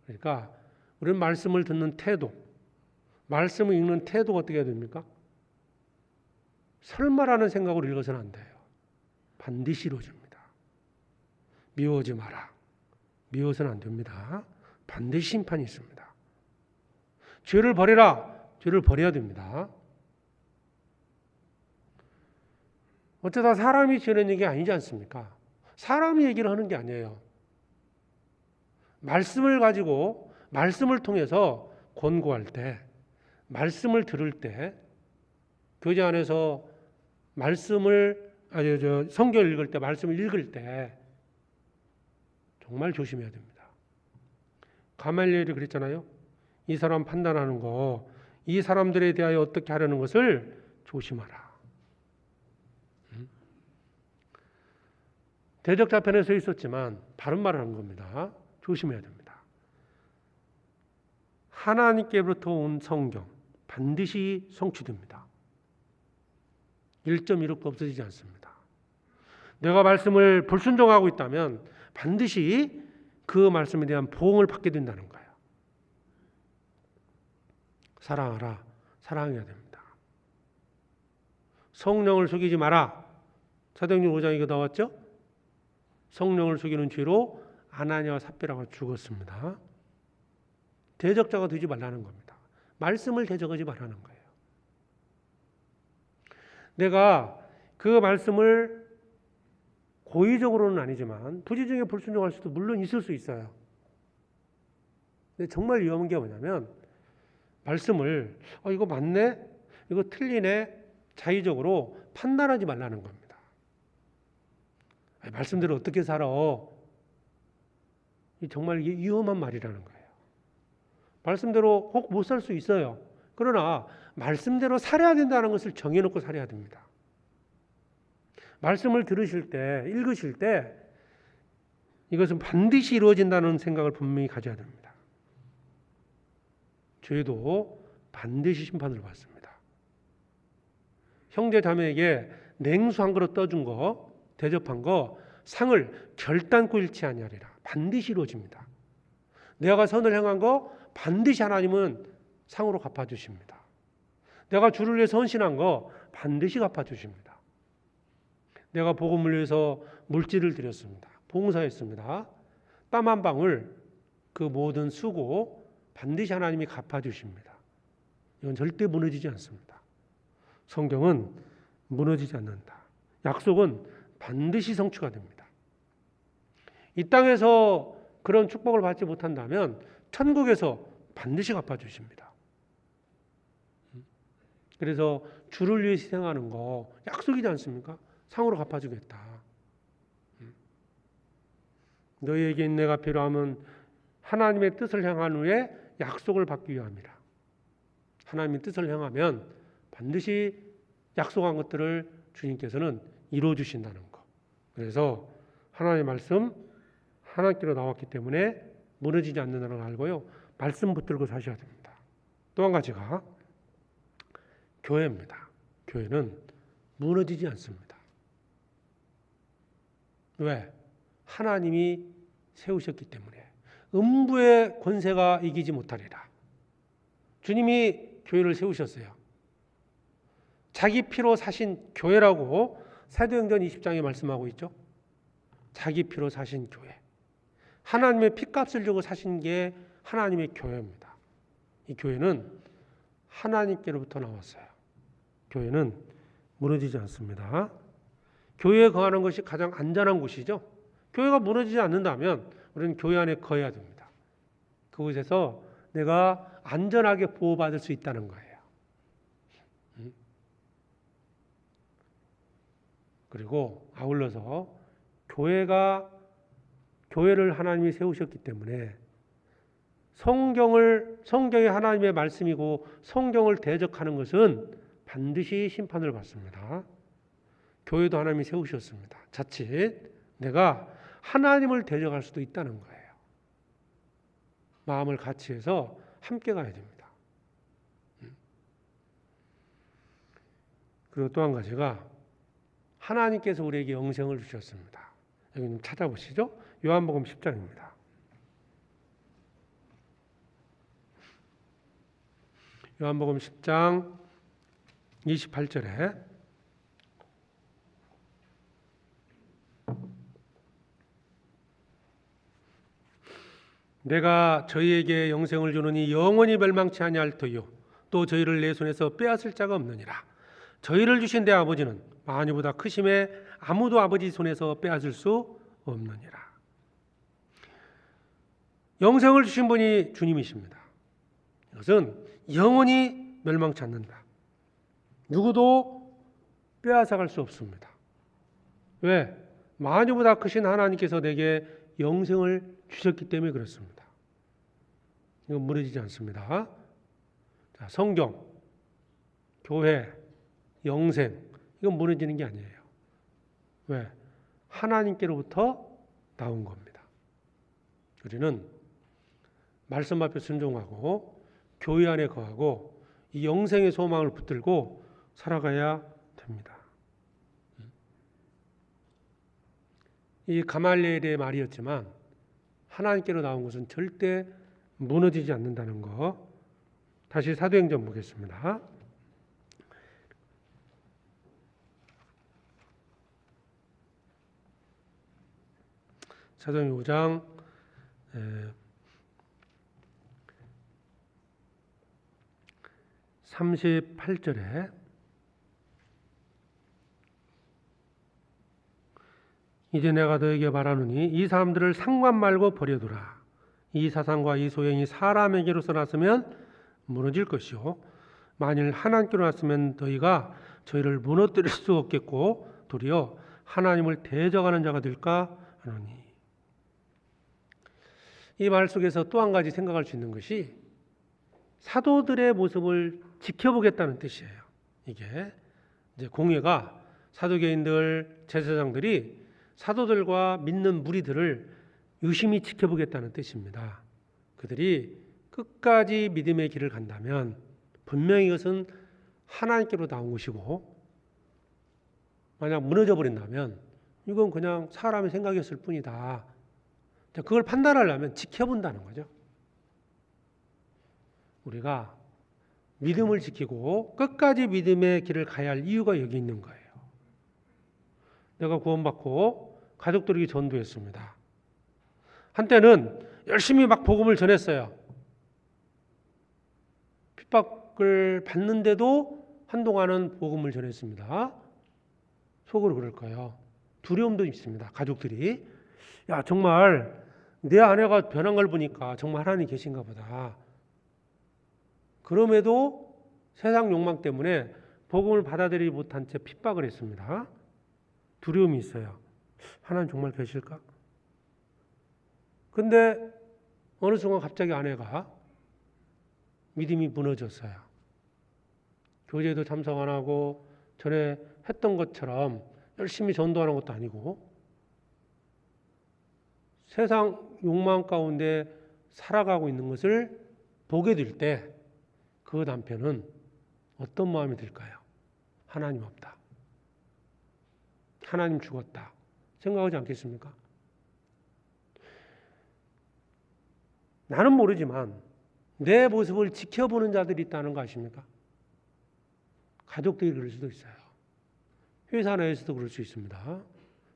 그러니까 우리는 말씀을 듣는 태도, 말씀을 읽는 태도가 어떻게 해야 됩니까? 설마라는 생각으로 읽어서는 안 돼요. 반드시 이루어집니다. 미워하지 마라. 미워서는 안 됩니다. 반드시 심판이 있습니다. 죄를 버리라. 죄를 버려야 됩니다. 어쩌다 사람이 지어낸 얘기 아니지 않습니까? 사람이 얘기를 하는 게 아니에요. 말씀을 가지고 말씀을 통해서 권고할 때, 말씀을 들을 때, 교제 안에서 성경을 읽을 때, 말씀을 읽을 때 정말 조심해야 됩니다. 가말리엘이 그랬잖아요. 이 사람 판단하는 거, 이 사람들에 대하여 어떻게 하려는 것을 조심하라. 대적자편에 서 있었지만 바른 말을 한 겁니다. 조심해야 됩니다. 하나님께로부터 온 성경 반드시 성취됩니다. 1.1획도 없어지지 않습니다. 내가 말씀을 불순종하고 있다면 반드시 그 말씀에 대한 보응을 받게 된다는 거예요. 사랑하라. 사랑해야 됩니다. 성령을 속이지 마라. 사도행전 5장에 이거 나왔죠? 성령을 속이는 죄로 아나니아와 삽비라가 죽었습니다. 대적자가 되지 말라는 겁니다. 말씀을 대적하지 말라는 거예요. 내가 그 말씀을 고의적으로는 아니지만 부지중에 불순종할 수도 물론 있을 수 있어요. 근데 정말 위험한 게 뭐냐면 말씀을 이거 맞네? 이거 틀리네? 자의적으로 판단하지 말라는 겁니다. 말씀대로 어떻게 살아? 정말 이게 위험한 말이라는 거예요. 말씀대로 혹 못 살 수 있어요. 그러나 말씀대로 살아야 된다는 것을 정해놓고 살아야 됩니다. 말씀을 들으실 때, 읽으실 때 이것은 반드시 이루어진다는 생각을 분명히 가져야 됩니다. 죄도 반드시 심판을 받습니다. 형제 자매에게 냉수 한 그릇 떠준 거, 대접한 거 상을 결단코 잃지 아니하리라. 반드시 이루어집니다. 내가 선을 행한 거 반드시 하나님은 상으로 갚아주십니다. 내가 주를 위해서 헌신한 거 반드시 갚아주십니다. 내가 복음을 위해서 물질을 드렸습니다. 봉사했습니다. 땀 한 방울 그 모든 수고 반드시 하나님이 갚아주십니다. 이건 절대 무너지지 않습니다. 성경은 무너지지 않는다. 약속은 반드시 성취가 됩니다. 이 땅에서 그런 축복을 받지 못한다면 천국에서 반드시 갚아주십니다. 그래서 주를 위해 희생하는 거 약속이지 않습니까? 상으로 갚아주겠다. 너희에게 인내가 필요하면 하나님의 뜻을 행한 후에 약속을 받기 위함이라. 하나님의 뜻을 행하면 반드시 약속한 것들을 주님께서는 이루어 주신다는 것. 그래서 하나님의 말씀 하나님께로 나왔기 때문에 무너지지 않는다는 걸 알고요. 말씀 붙들고 사셔야 됩니다. 또 한 가지가 교회입니다. 교회는 무너지지 않습니다. 왜? 하나님이 세우셨기 때문에. 음부의 권세가 이기지 못하리라. 주님이 교회를 세우셨어요. 자기 피로 사신 교회라고 사도행전 20장에 말씀하고 있죠. 자기 피로 사신 교회. 하나님의 피값을 주고 사신 게 하나님의 교회입니다. 이 교회는 하나님께로부터 나왔어요. 교회는 무너지지 않습니다. 교회에 거하는 것이 가장 안전한 곳이죠. 교회가 무너지지 않는다면 우리는 교회 안에 거해야 됩니다. 그곳에서 내가 안전하게 보호받을 수 있다는 거예요. 그리고 아울러서 교회를 하나님이 세우셨기 때문에 성경이 하나님의 말씀이고 성경을 대적하는 것은 반드시 심판을 받습니다. 교회도 하나님이 세우셨습니다. 자칫 내가 하나님을 대적할 수도 있다는 거예요. 마음을 같이 해서 함께 가야 됩니다. 그리고 또 한 가지가 하나님께서 우리에게 영생을 주셨습니다. 여기 좀 찾아보시죠. 요한복음 10장입니다. 요한복음 10장 28절에 내가 저희에게 영생을 주느니 영원히 멸망치 아니할 터요 또 저희를 내 손에서 빼앗을 자가 없느니라. 저희를 주신 내 아버지는 만유보다 크심에 아무도 아버지 손에서 빼앗을 수 없느니라. 영생을 주신 분이 주님이십니다. 이것은 영원히 멸망치 않는다. 누구도 빼앗아갈 수 없습니다. 왜? 만유보다 크신 하나님께서 내게 영생을 주셨기 때문에 그렇습니다. 이건 무너지지 않습니다. 자, 성경, 교회, 영생 이건 무너지는 게 아니에요. 왜? 하나님께로부터 나온 겁니다. 우리는 말씀 앞에 순종하고 교회 안에 거하고 이 영생의 소망을 붙들고 살아가야 됩니다. 이 가말리엘의 말이었지만 하나님께로 나온 것은 절대 무너지지 않는다는 거. 다시 사도행전 보겠습니다. 사도행전 5장 38절에 이제 내가 너에게 말하노니 이 사람들을 상관 말고 버려두라. 이 사상과 이 소행이 사람에게로서 났으면 무너질 것이요 만일 하나님께로 났으면 너희가 저희를 무너뜨릴 수 없겠고 도리어 하나님을 대적하는 자가 될까 하노니. 이 말 속에서 또 한 가지 생각할 수 있는 것이 사도들의 모습을 지켜보겠다는 뜻이에요. 이게 이제 공회가 사도계인들, 제사장들이 사도들과 믿는 무리들을 유심히 지켜보겠다는 뜻입니다. 그들이 끝까지 믿음의 길을 간다면 분명히 이것은 하나님께로 나온 것이고 만약 무너져 버린다면 이건 그냥 사람의 생각이었을 뿐이다. 그걸 판단하려면 지켜본다는 거죠. 우리가 믿음을 지키고 끝까지 믿음의 길을 가야 할 이유가 여기 있는 거예요. 내가 구원받고 가족들에게 전도했습니다. 한때는 열심히 막 복음을 전했어요. 핍박을 받는데도 한동안은 복음을 전했습니다. 속으로 그럴 거예요. 두려움도 있습니다. 가족들이 야 정말 내 아내가 변한 걸 보니까 정말 하나님 계신가 보다. 그럼에도 세상 욕망 때문에 복음을 받아들이지 못한 채 핍박을 했습니다. 두려움이 있어요. 하나님 정말 계실까? 근데 어느 순간 갑자기 아내가 믿음이 무너졌어요. 교제도 참석 안 하고 전에 했던 것처럼 열심히 전도하는 것도 아니고 세상 욕망 가운데 살아가고 있는 것을 보게 될 때 그 남편은 어떤 마음이 들까요? 하나님 없다. 하나님 죽었다. 생각하지 않겠습니까? 나는 모르지만 내 모습을 지켜보는 자들이 있다는 거 아십니까? 가족들이 그럴 수도 있어요. 회사 내에서도 그럴 수 있습니다.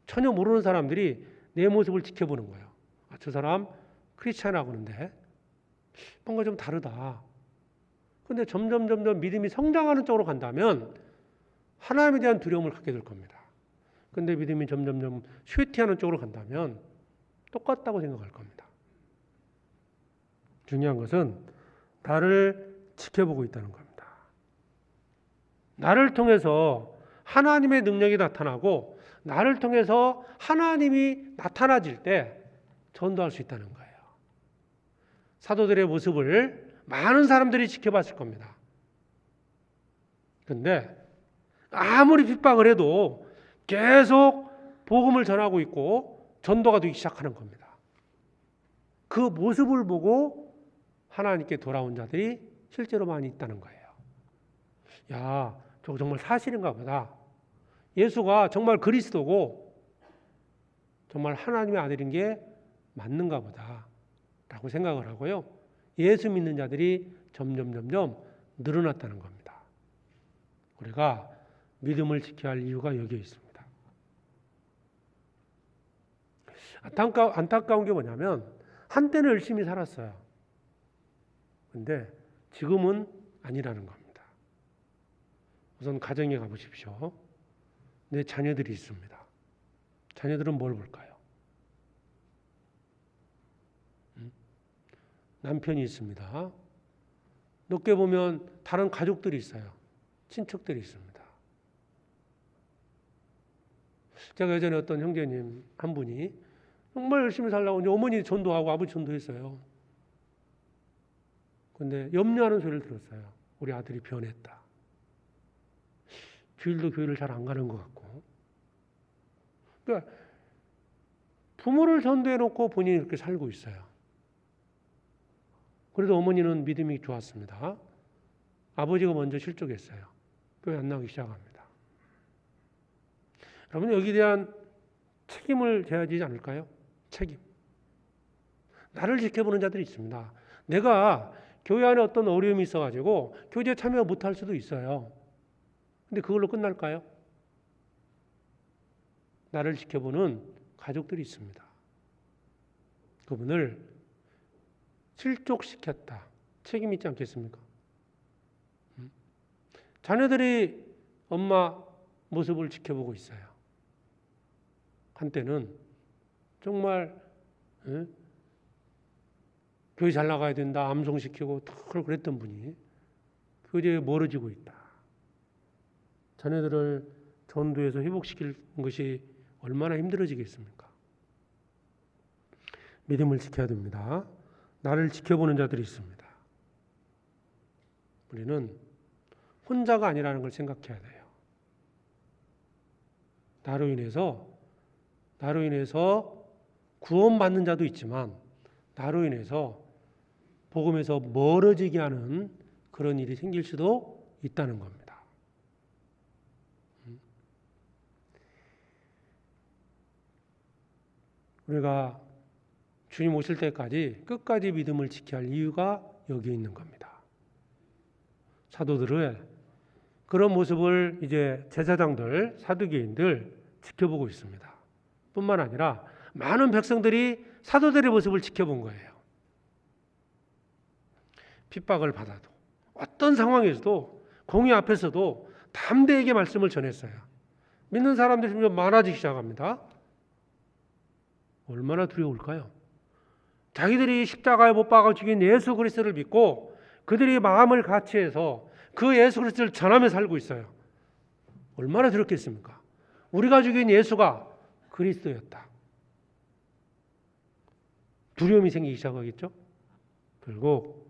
전혀 모르는 사람들이 내 모습을 지켜보는 거예요. 아, 저 사람 크리스찬하고 그러는데 뭔가 좀 다르다. 근데 점점 믿음이 성장하는 쪽으로 간다면 하나님에 대한 두려움을 갖게 될 겁니다. 근데 믿음이 점점 쇠퇴하는 쪽으로 간다면 똑같다고 생각할 겁니다. 중요한 것은 나를 지켜보고 있다는 겁니다. 나를 통해서 하나님의 능력이 나타나고 나를 통해서 하나님이 나타나질 때 전도할 수 있다는 거예요. 사도들의 모습을 많은 사람들이 지켜봤을 겁니다. 그런데 아무리 핍박을 해도 계속 복음을 전하고 있고 전도가 되기 시작하는 겁니다. 그 모습을 보고 하나님께 돌아온 자들이 실제로 많이 있다는 거예요. 야, 저거 정말 사실인가 보다. 예수가 정말 그리스도고 정말 하나님의 아들인 게 맞는가 보다 라고 생각을 하고요. 예수 믿는 자들이 점점 늘어났다는 겁니다. 우리가 믿음을 지켜야 할 이유가 여기에 있습니다. 안타까운 게 뭐냐면 한때는 열심히 살았어요. 근데 지금은 아니라는 겁니다. 우선 가정에 가보십시오. 내 자녀들이 있습니다. 자녀들은 뭘 볼까요? 남편이 있습니다. 높게 보면 다른 가족들이 있어요. 친척들이 있습니다. 제가 예전에 어떤 형제님 한 분이 정말 열심히 살라고 어머니 전도하고 아버지 전도했어요. 근데 염려하는 소리를 들었어요. 우리 아들이 변했다. 주일도 교회를 잘 안 가는 것 같고. 그러니까 부모를 전도해놓고 본인이 그렇게 살고 있어요. 그래도 어머니는 믿음이 좋았습니다. 아버지가 먼저 실족했어요. 교회 안 나오기 시작합니다. 여러분 여기에 대한 책임을 져야 되지 않을까요? 책임. 나를 지켜보는 자들이 있습니다. 내가 교회 안에 어떤 어려움이 있어가지고 교제에 참여 못할 수도 있어요. 근데 그걸로 끝날까요? 나를 지켜보는 가족들이 있습니다. 그분을 실족시켰다. 책임 있지 않겠습니까? 자녀들이 엄마 모습을 지켜보고 있어요. 한때는 정말 교회 잘 나가야 된다, 암송시키고 그랬던 분이 교제에 멀어지고 있다. 자녀들을 전도해서 회복시킬 것이 얼마나 힘들어지겠습니까? 믿음을 지켜야 됩니다. 나를 지켜보는 자들이 있습니다. 우리는 혼자가 아니라는 걸 생각해야 돼요. 나로 인해서 구원받는 자도 있지만 나로 인해서 복음에서 멀어지게 하는 그런 일이 생길 수도 있다는 겁니다. 우리가 주님 오실 때까지 끝까지 믿음을 지켜야 할 이유가 여기에 있는 겁니다. 사도들의 그런 모습을 이제 제사장들, 사두개인들 지켜보고 있습니다. 뿐만 아니라 많은 백성들이 사도들의 모습을 지켜본 거예요. 핍박을 받아도 어떤 상황에서도 공의 앞에서도 담대하게 말씀을 전했어요. 믿는 사람들이 점점 많아지기 시작합니다. 얼마나 두려울까요? 자기들이 십자가에 못 박아 죽인 예수 그리스도를 믿고 그들이 마음을 같이해서 그 예수 그리스도를 전하며 살고 있어요. 얼마나 두렵겠습니까? 우리가 죽인 예수가 그리스도였다. 두려움이 생기기 시작하겠죠? 결국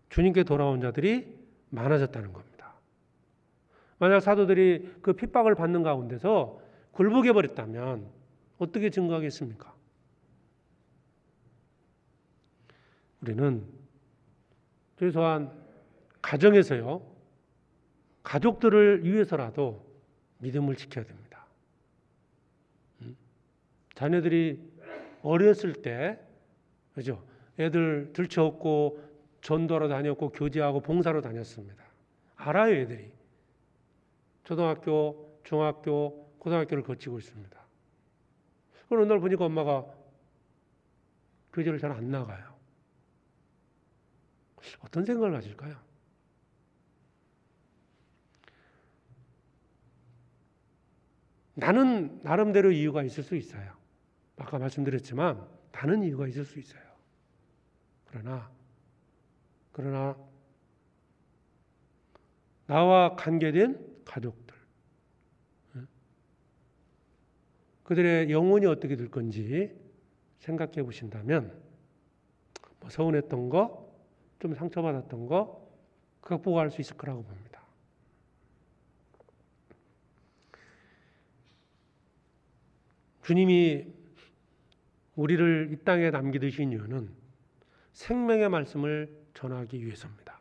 주님께 돌아온 자들이 많아졌다는 겁니다. 만약 사도들이 그 핍박을 받는 가운데서 굴복해 버렸다면 어떻게 증거하겠습니까? 우리는 최소한 가정에서요, 가족들을 위해서라도 믿음을 지켜야 됩니다. 자녀들이 어렸을 때, 그죠? 애들 들쳐업고 전도하러 다녔고 교제하고 봉사로 다녔습니다. 알아요, 애들이. 초등학교, 중학교, 고등학교를 거치고 있습니다. 그럼 어느 날 보니까 엄마가 교제를 잘 안 나가요. 어떤 생각을 가질까요? 나는 나름대로 이유가 있을 수 있어요. 아까 말씀드렸지만 다른 이유가 있을 수 있어요. 그러나 나와 관계된 가족들, 그들의 영혼이 어떻게 될 건지 생각해 보신다면 서운했던 거, 좀 상처받았던 거 극복할 수 있을 거라고 봅니다. 주님이 우리를 이 땅에 남기두신 이유는 생명의 말씀을 전하기 위해서입니다.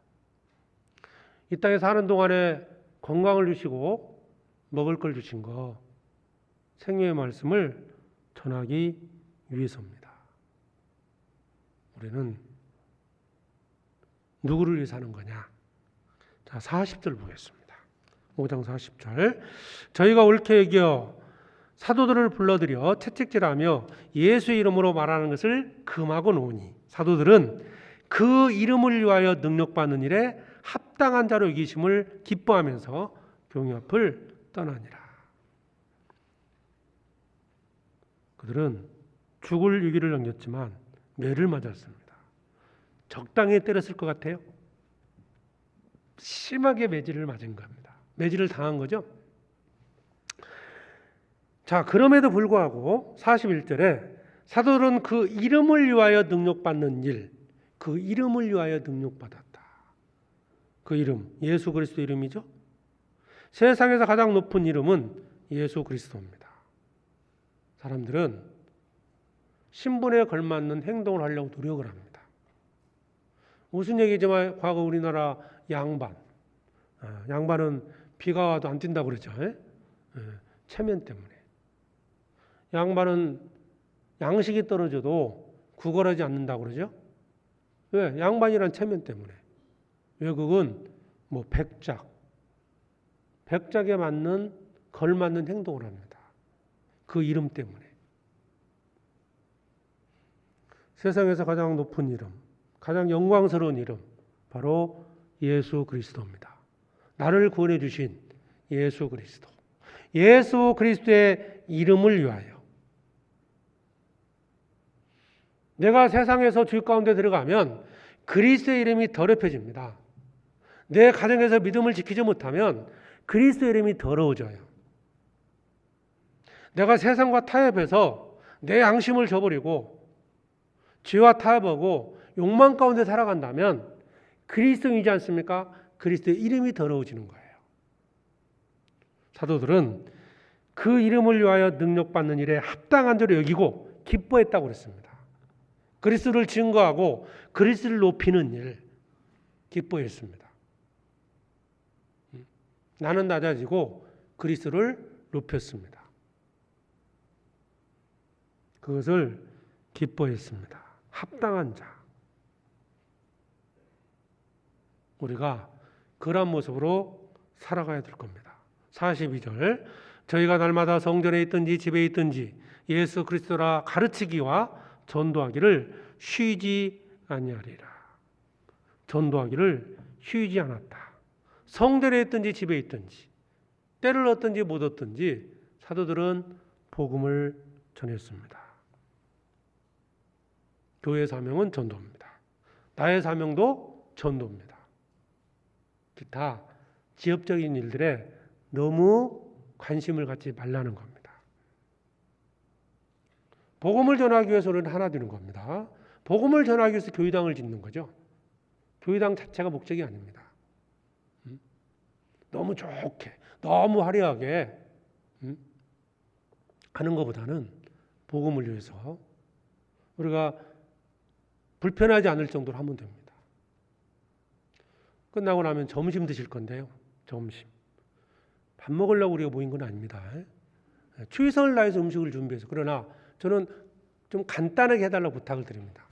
이 땅에 사는 동안에 건강을 주시고 먹을 걸 주신 거 생명의 말씀을 전하기 위해서입니다. 우리는 누구를 위해 사는 거냐? 자, 40절 보겠습니다. 5장 40절. 저희가 옳게 여겨 사도들을 불러들여 채찍질하며 예수의 이름으로 말하는 것을 금하고 노니 사도들은 그 이름을 위하여 능력받는 일에 합당한 자로 여기심을 기뻐하면서 교회 앞을 떠나니라. 그들은 죽을 위기를 넘겼지만 매를 맞았습니다. 적당히 때렸을 것 같아요. 심하게 매질을 맞은 겁니다. 매질을 당한 거죠. 자, 그럼에도 불구하고 41절에 사도들은 그 이름을 위하여 능력받는 일, 그 이름을 위하여 능력받았다. 그 이름, 예수 그리스도 이름이죠. 세상에서 가장 높은 이름은 예수 그리스도입니다. 사람들은 신분에 걸맞는 행동을 하려고 노력을 합니다. 무슨 얘기지만 과거 우리나라 양반은 비가 와도 안 뛴다고 그러죠. 체면 때문에. 양반은 양식이 떨어져도 구걸하지 않는다고 그러죠. 왜? 양반이란 체면 때문에. 외국은 백작에 맞는 걸맞는 행동을 합니다. 그 이름 때문에. 세상에서 가장 높은 이름, 가장 영광스러운 이름, 바로 예수 그리스도입니다. 나를 구원해 주신 예수 그리스도. 예수 그리스도의 이름을 위하여. 내가 세상에서 주 가운데 들어가면 그리스도의 이름이 더럽혀집니다. 내 가정에서 믿음을 지키지 못하면 그리스도의 이름이 더러워져요. 내가 세상과 타협해서 내 양심을 저버리고 죄와 타협하고 욕망 가운데 살아간다면 그리스도이지 않습니까? 그리스도의 이름이 더러워지는 거예요. 사도들은 그 이름을 위하여 능력받는 일에 합당한 줄로 여기고 기뻐했다고 그랬습니다. 그리스도를 증거하고 그리스도를 높이는 일 기뻐했습니다. 나는 낮아지고 그리스도를 높였습니다. 그것을 기뻐했습니다. 합당한 자. 우리가 그런 모습으로 살아가야 될 겁니다. 42절 저희가 날마다 성전에 있든지 집에 있든지 예수 그리스도라 가르치기와 전도하기를 쉬지 아니하리라. 전도하기를 쉬지 않았다. 성전에 있든지 집에 있든지 때를 얻든지 못 얻든지 사도들은 복음을 전했습니다. 교회의 사명은 전도입니다. 나의 사명도 전도입니다. 기타 지역적인 일들에 너무 관심을 갖지 말라는 겁니다. 복음을 전하기 위해서는 하나 되는 겁니다. 복음을 전하기 위해서 교회당을 짓는 거죠. 교회당 자체가 목적이 아닙니다. 너무 좋게, 너무 화려하게 하는 것보다는 복음을 위해서 우리가 불편하지 않을 정도로 하면 됩니다. 끝나고 나면 점심 드실 건데요. 점심. 밥 먹으려고 우리가 모인 건 아닙니다. 최선을 다해서 음식을 준비해서. 그러나 저는 좀 간단하게 해달라고 부탁을 드립니다.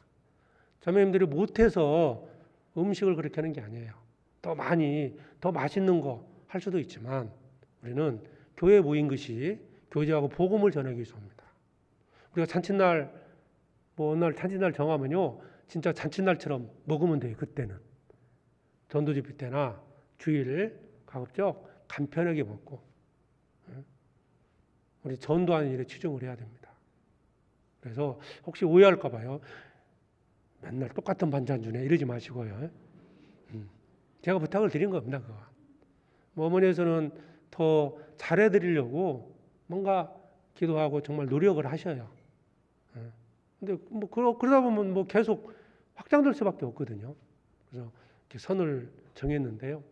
자매님들이 못해서 음식을 그렇게 하는 게 아니에요. 더 많이, 더 맛있는 거 할 수도 있지만 우리는 교회에 모인 것이 교제하고 복음을 전하기 위해서입니다. 우리가 잔칫날, 어느 날 잔칫날 정하면요. 진짜 잔칫날처럼 먹으면 돼요. 그때는. 전도집회 때나 주일 가급적 간편하게 먹고 우리 전도하는 일에 치중을 해야 됩니다. 그래서 혹시 오해할까 봐요. 맨날 똑같은 반찬 주네 이러지 마시고요. 제가 부탁을 드린 겁니다. 그거. 어머니에서는 더 잘해드리려고 뭔가 기도하고 정말 노력을 하셔요. 근데 뭐 그러다 보면 뭐 계속 확장될 수밖에 없거든요. 그래서 이렇게 선을 정했는데요.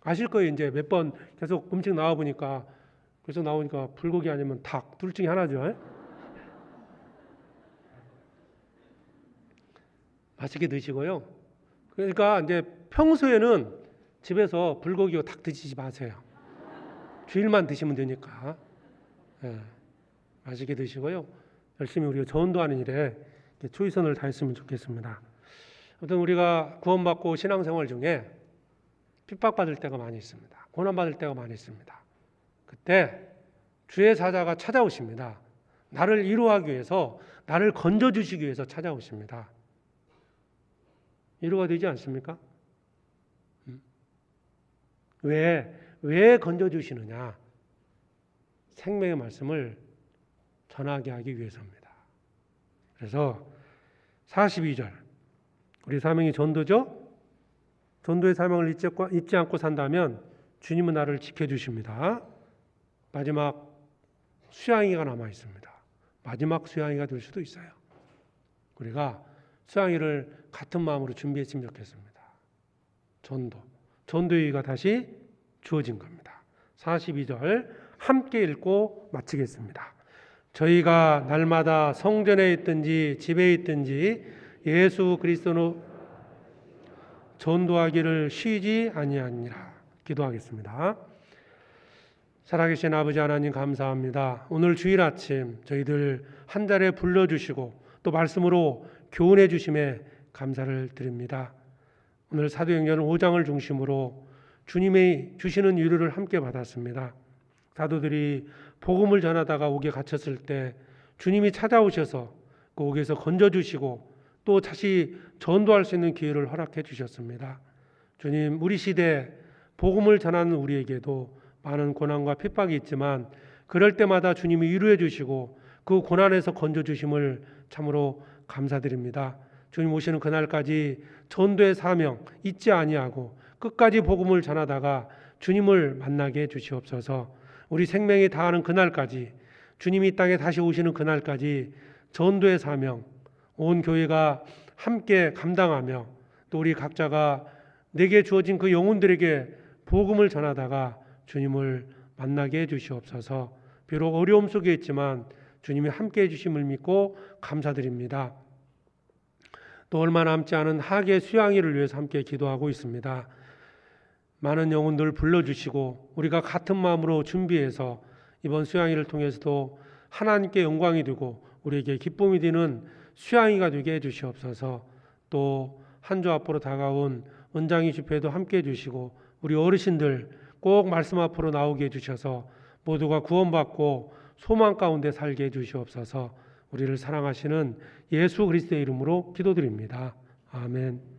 아실 거예요. 이제 몇 번 계속 음식 나와 보니까 그래서 나오니까 불고기 아니면 닭 둘 중에 하나죠. 맛있게 드시고요. 그러니까 이제 평소에는 집에서 불고기와 닭 드시지 마세요. 주일만 드시면 되니까. 맛있게 드시고요. 열심히 우리가 전도하는 일에 최선을 다했으면 좋겠습니다. 아무튼 우리가 구원받고 신앙생활 중에 핍박받을 때가 많이 있습니다. 고난받을 때가 많이 있습니다. 그때 주의 사자가 찾아오십니다. 나를 위로하기 위해서, 나를 건져주시기 위해서 찾아오십니다. 위로가 되지 않습니까? 왜 건져주시느냐? 생명의 말씀을 전하게 하기 위해서입니다. 그래서 42절 우리 사명이 전도죠? 전도의 사명을 잊지 않고 산다면 주님은 나를 지켜주십니다. 마지막 수양이가 남아 있습니다. 마지막 수양이가 될 수도 있어요. 우리가 수양이를 같은 마음으로 준비했으면 좋겠습니다. 전도의가 다시 주어진 겁니다. 42절 함께 읽고 마치겠습니다. 저희가 날마다 성전에 있든지 집에 있든지 예수 그리스도로 전도하기를 쉬지 아니하니라. 기도하겠습니다. 살아계신 아버지 하나님 감사합니다. 오늘 주일 아침 저희들 한 자리에 불러주시고 또 말씀으로 교훈해 주심에 감사를 드립니다. 오늘 사도행전 5장을 중심으로 주님의 주시는 위로를 함께 받았습니다. 사도들이 복음을 전하다가 옥에 갇혔을 때 주님이 찾아오셔서 그 옥에서 건져주시고 또 다시 전도할 수 있는 기회를 허락해 주셨습니다. 주님, 우리 시대 복음을 전하는 우리에게도 많은 고난과 핍박이 있지만 그럴 때마다 주님이 위로해 주시고 그 고난에서 건져주심을 참으로 감사드립니다. 주님 오시는 그날까지 전도의 사명 잊지 아니하고 끝까지 복음을 전하다가 주님을 만나게 해 주시옵소서. 우리 생명이 다하는 그날까지, 주님이 이 땅에 다시 오시는 그날까지 전도의 사명 온 교회가 함께 감당하며 또 우리 각자가 내게 주어진 그 영혼들에게 복음을 전하다가 주님을 만나게 해 주시옵소서. 비록 어려움 속에 있지만 주님이 함께 해 주심을 믿고 감사드립니다. 또 얼마 남지 않은 하계 수양일을 위해서 함께 기도하고 있습니다. 많은 영혼들 불러주시고 우리가 같은 마음으로 준비해서 이번 수양일을 통해서도 하나님께 영광이 되고 우리에게 기쁨이 되는 수양이가 되게 해주시옵소서. 또 한 주 앞으로 다가온 은장이 집회도 함께 해주시고 우리 어르신들 꼭 말씀 앞으로 나오게 해주셔서 모두가 구원받고 소망 가운데 살게 해주시옵소서. 우리를 사랑하시는 예수 그리스도의 이름으로 기도드립니다. 아멘.